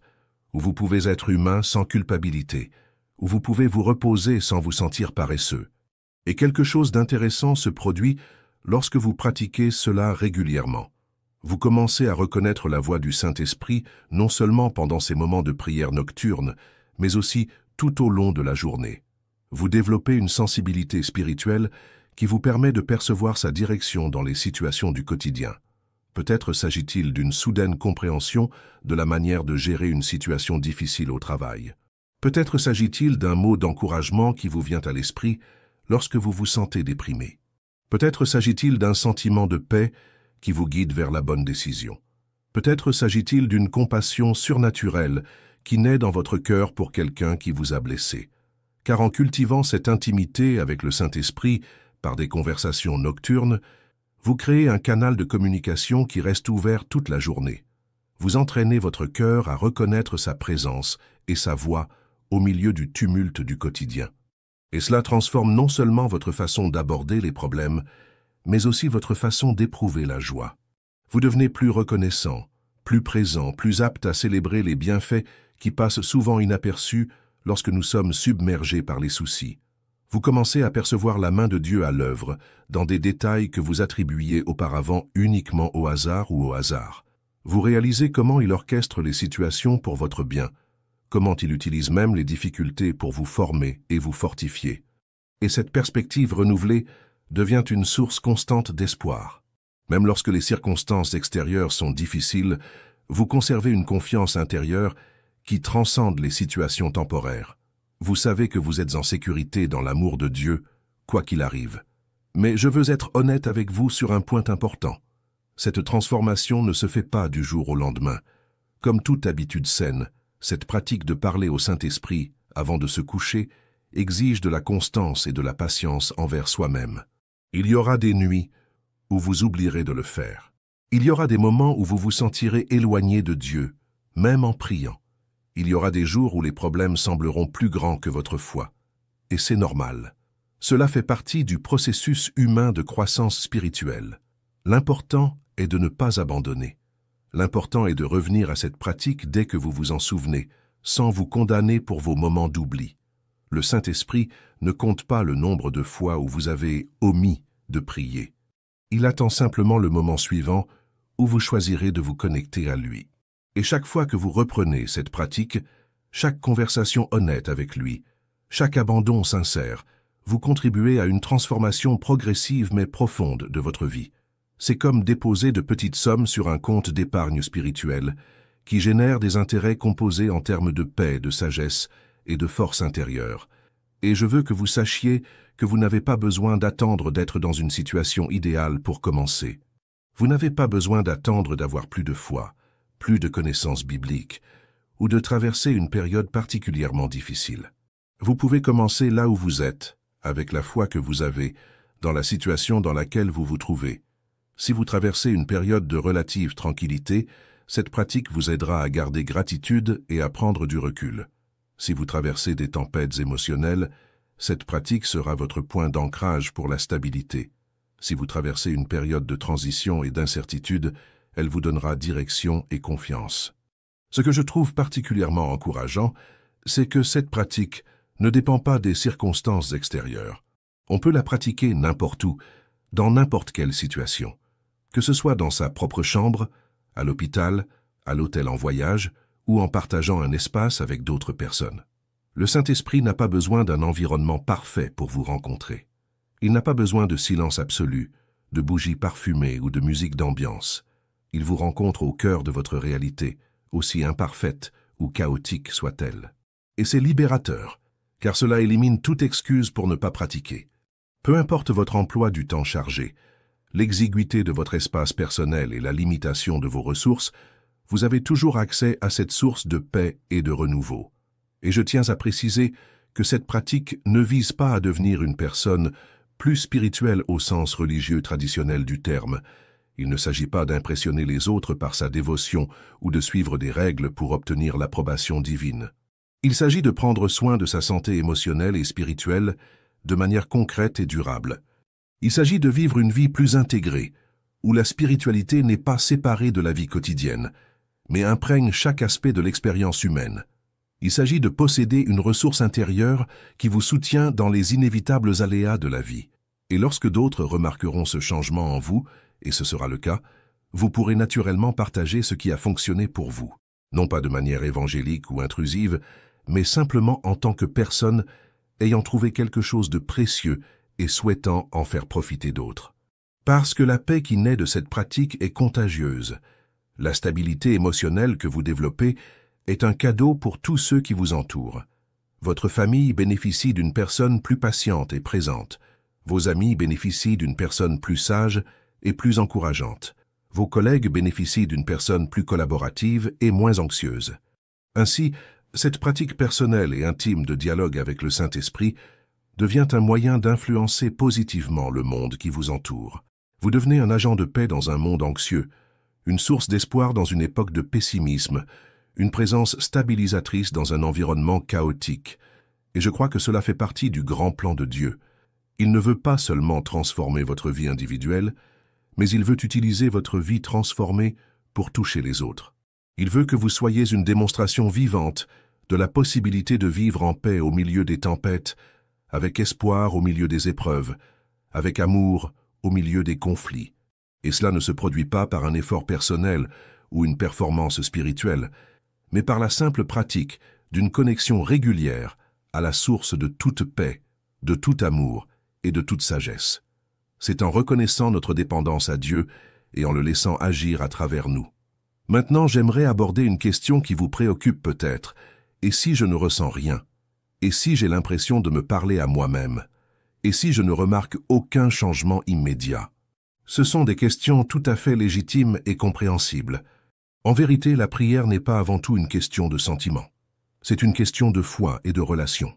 où vous pouvez être humain sans culpabilité, où vous pouvez vous reposer sans vous sentir paresseux. Et quelque chose d'intéressant se produit lorsque vous pratiquez cela régulièrement. Vous commencez à reconnaître la voix du Saint-Esprit non seulement pendant ces moments de prière nocturne, mais aussi tout au long de la journée. Vous développez une sensibilité spirituelle qui vous permet de percevoir sa direction dans les situations du quotidien. Peut-être s'agit-il d'une soudaine compréhension de la manière de gérer une situation difficile au travail. Peut-être s'agit-il d'un mot d'encouragement qui vous vient à l'esprit lorsque vous vous sentez déprimé. Peut-être s'agit-il d'un sentiment de paix qui vous guide vers la bonne décision. Peut-être s'agit-il d'une compassion surnaturelle qui naît dans votre cœur pour quelqu'un qui vous a blessé. Car en cultivant cette intimité avec le Saint-Esprit par des conversations nocturnes, vous créez un canal de communication qui reste ouvert toute la journée. Vous entraînez votre cœur à reconnaître sa présence et sa voix au milieu du tumulte du quotidien. Et cela transforme non seulement votre façon d'aborder les problèmes, mais aussi votre façon d'éprouver la joie. Vous devenez plus reconnaissant, plus présent, plus apte à célébrer les bienfaits qui passent souvent inaperçus lorsque nous sommes submergés par les soucis. Vous commencez à percevoir la main de Dieu à l'œuvre dans des détails que vous attribuiez auparavant uniquement au hasard ou au hasard. Vous réalisez comment il orchestre les situations pour votre bien, comment il utilise même les difficultés pour vous former et vous fortifier. Et cette perspective renouvelée devient une source constante d'espoir. Même lorsque les circonstances extérieures sont difficiles, vous conservez une confiance intérieure qui transcende les situations temporaires. Vous savez que vous êtes en sécurité dans l'amour de Dieu, quoi qu'il arrive. Mais je veux être honnête avec vous sur un point important. Cette transformation ne se fait pas du jour au lendemain. Comme toute habitude saine, cette pratique de parler au Saint-Esprit avant de se coucher exige de la constance et de la patience envers soi-même. Il y aura des nuits où vous oublierez de le faire. Il y aura des moments où vous vous sentirez éloigné de Dieu, même en priant. Il y aura des jours où les problèmes sembleront plus grands que votre foi. Et c'est normal. Cela fait partie du processus humain de croissance spirituelle. L'important est de ne pas abandonner. L'important est de revenir à cette pratique dès que vous vous en souvenez, sans vous condamner pour vos moments d'oubli. Le Saint-Esprit ne compte pas le nombre de fois où vous avez omis de prier. Il attend simplement le moment suivant où vous choisirez de vous connecter à lui. Et chaque fois que vous reprenez cette pratique, chaque conversation honnête avec lui, chaque abandon sincère, vous contribuez à une transformation progressive mais profonde de votre vie. C'est comme déposer de petites sommes sur un compte d'épargne spirituelle qui génère des intérêts composés en termes de paix, de sagesse et de force intérieure. Et je veux que vous sachiez que vous n'avez pas besoin d'attendre d'être dans une situation idéale pour commencer. Vous n'avez pas besoin d'attendre d'avoir plus de foi, plus de connaissances bibliques, ou de traverser une période particulièrement difficile. Vous pouvez commencer là où vous êtes, avec la foi que vous avez, dans la situation dans laquelle vous vous trouvez. Si vous traversez une période de relative tranquillité, cette pratique vous aidera à garder gratitude et à prendre du recul. Si vous traversez des tempêtes émotionnelles, cette pratique sera votre point d'ancrage pour la stabilité. Si vous traversez une période de transition et d'incertitude, elle vous donnera direction et confiance. Ce que je trouve particulièrement encourageant, c'est que cette pratique ne dépend pas des circonstances extérieures. On peut la pratiquer n'importe où, dans n'importe quelle situation. Que ce soit dans sa propre chambre, à l'hôpital, à l'hôtel en voyage, ou en partageant un espace avec d'autres personnes. Le Saint-Esprit n'a pas besoin d'un environnement parfait pour vous rencontrer. Il n'a pas besoin de silence absolu, de bougies parfumées ou de musique d'ambiance. Il vous rencontre au cœur de votre réalité, aussi imparfaite ou chaotique soit-elle. Et c'est libérateur, car cela élimine toute excuse pour ne pas pratiquer. Peu importe votre emploi du temps chargé, l'exiguïté de votre espace personnel et la limitation de vos ressources, vous avez toujours accès à cette source de paix et de renouveau. Et je tiens à préciser que cette pratique ne vise pas à devenir une personne plus spirituelle au sens religieux traditionnel du terme. Il ne s'agit pas d'impressionner les autres par sa dévotion ou de suivre des règles pour obtenir l'approbation divine. Il s'agit de prendre soin de sa santé émotionnelle et spirituelle de manière concrète et durable. Il s'agit de vivre une vie plus intégrée, où la spiritualité n'est pas séparée de la vie quotidienne, mais imprègne chaque aspect de l'expérience humaine. Il s'agit de posséder une ressource intérieure qui vous soutient dans les inévitables aléas de la vie. Et lorsque d'autres remarqueront ce changement en vous, et ce sera le cas, vous pourrez naturellement partager ce qui a fonctionné pour vous. Non pas de manière évangélique ou intrusive, mais simplement en tant que personne ayant trouvé quelque chose de précieux et souhaitant en faire profiter d'autres. Parce que la paix qui naît de cette pratique est contagieuse. La stabilité émotionnelle que vous développez est un cadeau pour tous ceux qui vous entourent. Votre famille bénéficie d'une personne plus patiente et présente. Vos amis bénéficient d'une personne plus sage et plus encourageante. Vos collègues bénéficient d'une personne plus collaborative et moins anxieuse. Ainsi, cette pratique personnelle et intime de dialogue avec le Saint-Esprit devient un moyen d'influencer positivement le monde qui vous entoure. Vous devenez un agent de paix dans un monde anxieux, une source d'espoir dans une époque de pessimisme, une présence stabilisatrice dans un environnement chaotique. Et je crois que cela fait partie du grand plan de Dieu. Il ne veut pas seulement transformer votre vie individuelle, mais il veut utiliser votre vie transformée pour toucher les autres. Il veut que vous soyez une démonstration vivante de la possibilité de vivre en paix au milieu des tempêtes, avec espoir au milieu des épreuves, avec amour au milieu des conflits. Et cela ne se produit pas par un effort personnel ou une performance spirituelle, mais par la simple pratique d'une connexion régulière à la source de toute paix, de tout amour et de toute sagesse. C'est en reconnaissant notre dépendance à Dieu et en le laissant agir à travers nous. Maintenant, j'aimerais aborder une question qui vous préoccupe peut-être. Et si je ne ressens rien? Et si j'ai l'impression de me parler à moi-même? Et si je ne remarque aucun changement immédiat? Ce sont des questions tout à fait légitimes et compréhensibles. En vérité, la prière n'est pas avant tout une question de sentiment. C'est une question de foi et de relation.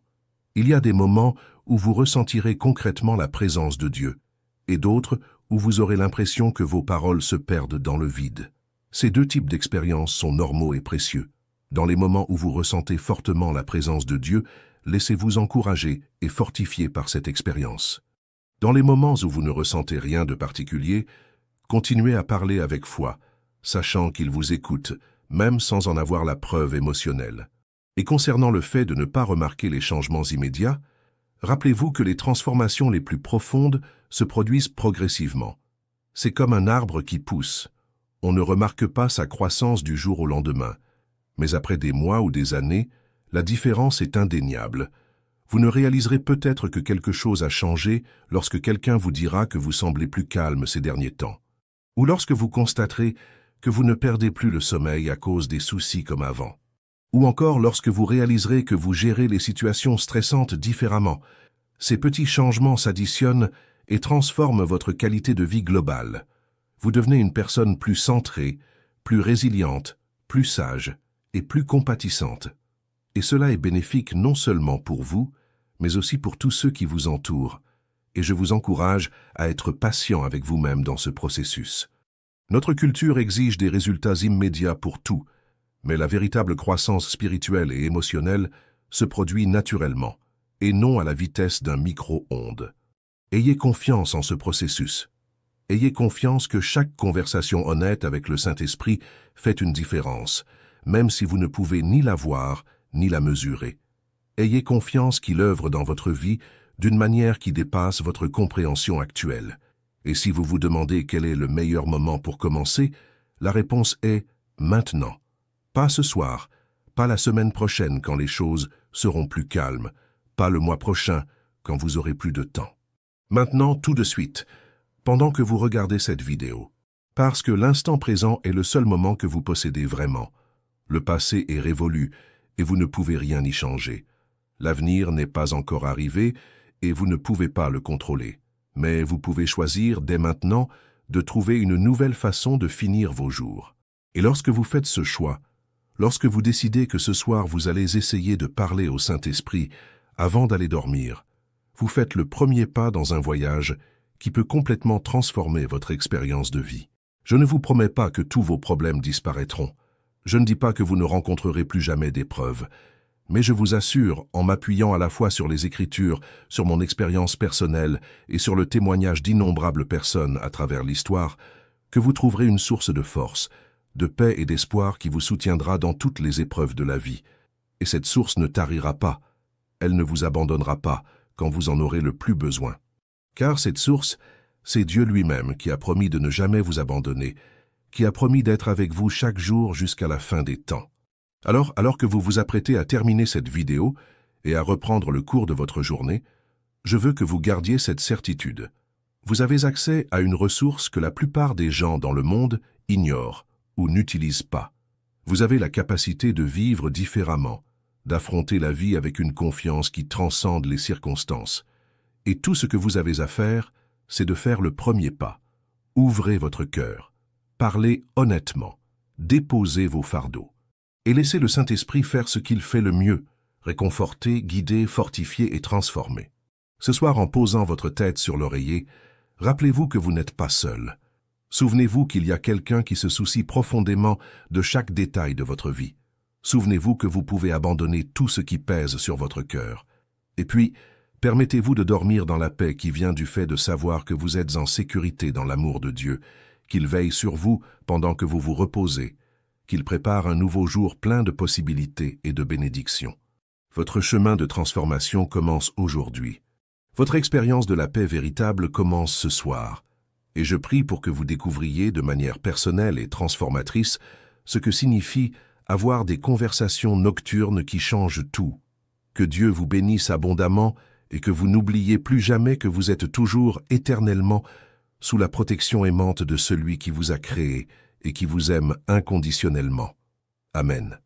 Il y a des moments où vous ressentirez concrètement la présence de Dieu, et d'autres où vous aurez l'impression que vos paroles se perdent dans le vide. Ces deux types d'expériences sont normaux et précieux. Dans les moments où vous ressentez fortement la présence de Dieu, laissez-vous encourager et fortifier par cette expérience. Dans les moments où vous ne ressentez rien de particulier, continuez à parler avec foi, sachant qu'il vous écoute, même sans en avoir la preuve émotionnelle. Et concernant le fait de ne pas remarquer les changements immédiats, rappelez-vous que les transformations les plus profondes se produisent progressivement. C'est comme un arbre qui pousse. On ne remarque pas sa croissance du jour au lendemain. Mais après des mois ou des années, la différence est indéniable. Vous ne réaliserez peut-être que quelque chose a changé lorsque quelqu'un vous dira que vous semblez plus calme ces derniers temps. Ou lorsque vous constaterez que vous ne perdez plus le sommeil à cause des soucis comme avant. Ou encore lorsque vous réaliserez que vous gérez les situations stressantes différemment. Ces petits changements s'additionnent et transforment votre qualité de vie globale. Vous devenez une personne plus centrée, plus résiliente, plus sage et plus compatissante. Et cela est bénéfique non seulement pour vous, mais aussi pour tous ceux qui vous entourent. Et je vous encourage à être patient avec vous-même dans ce processus. Notre culture exige des résultats immédiats pour tout, mais la véritable croissance spirituelle et émotionnelle se produit naturellement, et non à la vitesse d'un micro-onde. Ayez confiance en ce processus. Ayez confiance que chaque conversation honnête avec le Saint-Esprit fait une différence, même si vous ne pouvez ni la voir, ni la mesurer. Ayez confiance qu'il œuvre dans votre vie d'une manière qui dépasse votre compréhension actuelle. Et si vous vous demandez quel est le meilleur moment pour commencer, la réponse est maintenant. Pas ce soir, pas la semaine prochaine quand les choses seront plus calmes, pas le mois prochain quand vous aurez plus de temps. Maintenant, tout de suite, pendant que vous regardez cette vidéo, parce que l'instant présent est le seul moment que vous possédez vraiment. Le passé est révolu et vous ne pouvez rien y changer. L'avenir n'est pas encore arrivé et vous ne pouvez pas le contrôler. Mais vous pouvez choisir dès maintenant de trouver une nouvelle façon de finir vos jours. Et lorsque vous faites ce choix, lorsque vous décidez que ce soir vous allez essayer de parler au Saint-Esprit avant d'aller dormir, vous faites le premier pas dans un voyage qui peut complètement transformer votre expérience de vie. Je ne vous promets pas que tous vos problèmes disparaîtront. Je ne dis pas que vous ne rencontrerez plus jamais d'épreuves. Mais je vous assure, en m'appuyant à la fois sur les Écritures, sur mon expérience personnelle et sur le témoignage d'innombrables personnes à travers l'histoire, que vous trouverez une source de force, de paix et d'espoir qui vous soutiendra dans toutes les épreuves de la vie. Et cette source ne tarira pas. Elle ne vous abandonnera pas quand vous en aurez le plus besoin. Car cette source, c'est Dieu lui-même qui a promis de ne jamais vous abandonner, qui a promis d'être avec vous chaque jour jusqu'à la fin des temps. Alors que vous vous apprêtez à terminer cette vidéo et à reprendre le cours de votre journée, je veux que vous gardiez cette certitude. Vous avez accès à une ressource que la plupart des gens dans le monde ignorent ou n'utilisent pas. Vous avez la capacité de vivre différemment, d'affronter la vie avec une confiance qui transcende les circonstances. Et tout ce que vous avez à faire, c'est de faire le premier pas. Ouvrez votre cœur, parlez honnêtement, déposez vos fardeaux. Et laissez le Saint-Esprit faire ce qu'il fait le mieux, réconforter, guider, fortifier et transformer. Ce soir, en posant votre tête sur l'oreiller, rappelez-vous que vous n'êtes pas seul. Souvenez-vous qu'il y a quelqu'un qui se soucie profondément de chaque détail de votre vie. Souvenez-vous que vous pouvez abandonner tout ce qui pèse sur votre cœur. Et puis, permettez-vous de dormir dans la paix qui vient du fait de savoir que vous êtes en sécurité dans l'amour de Dieu, qu'il veille sur vous pendant que vous vous reposez, qu'il prépare un nouveau jour plein de possibilités et de bénédictions. Votre chemin de transformation commence aujourd'hui. Votre expérience de la paix véritable commence ce soir. Et je prie pour que vous découvriez de manière personnelle et transformatrice ce que signifie avoir des conversations nocturnes qui changent tout. Que Dieu vous bénisse abondamment et que vous n'oubliez plus jamais que vous êtes toujours éternellement sous la protection aimante de celui qui vous a créé et qui vous aime inconditionnellement. Amen.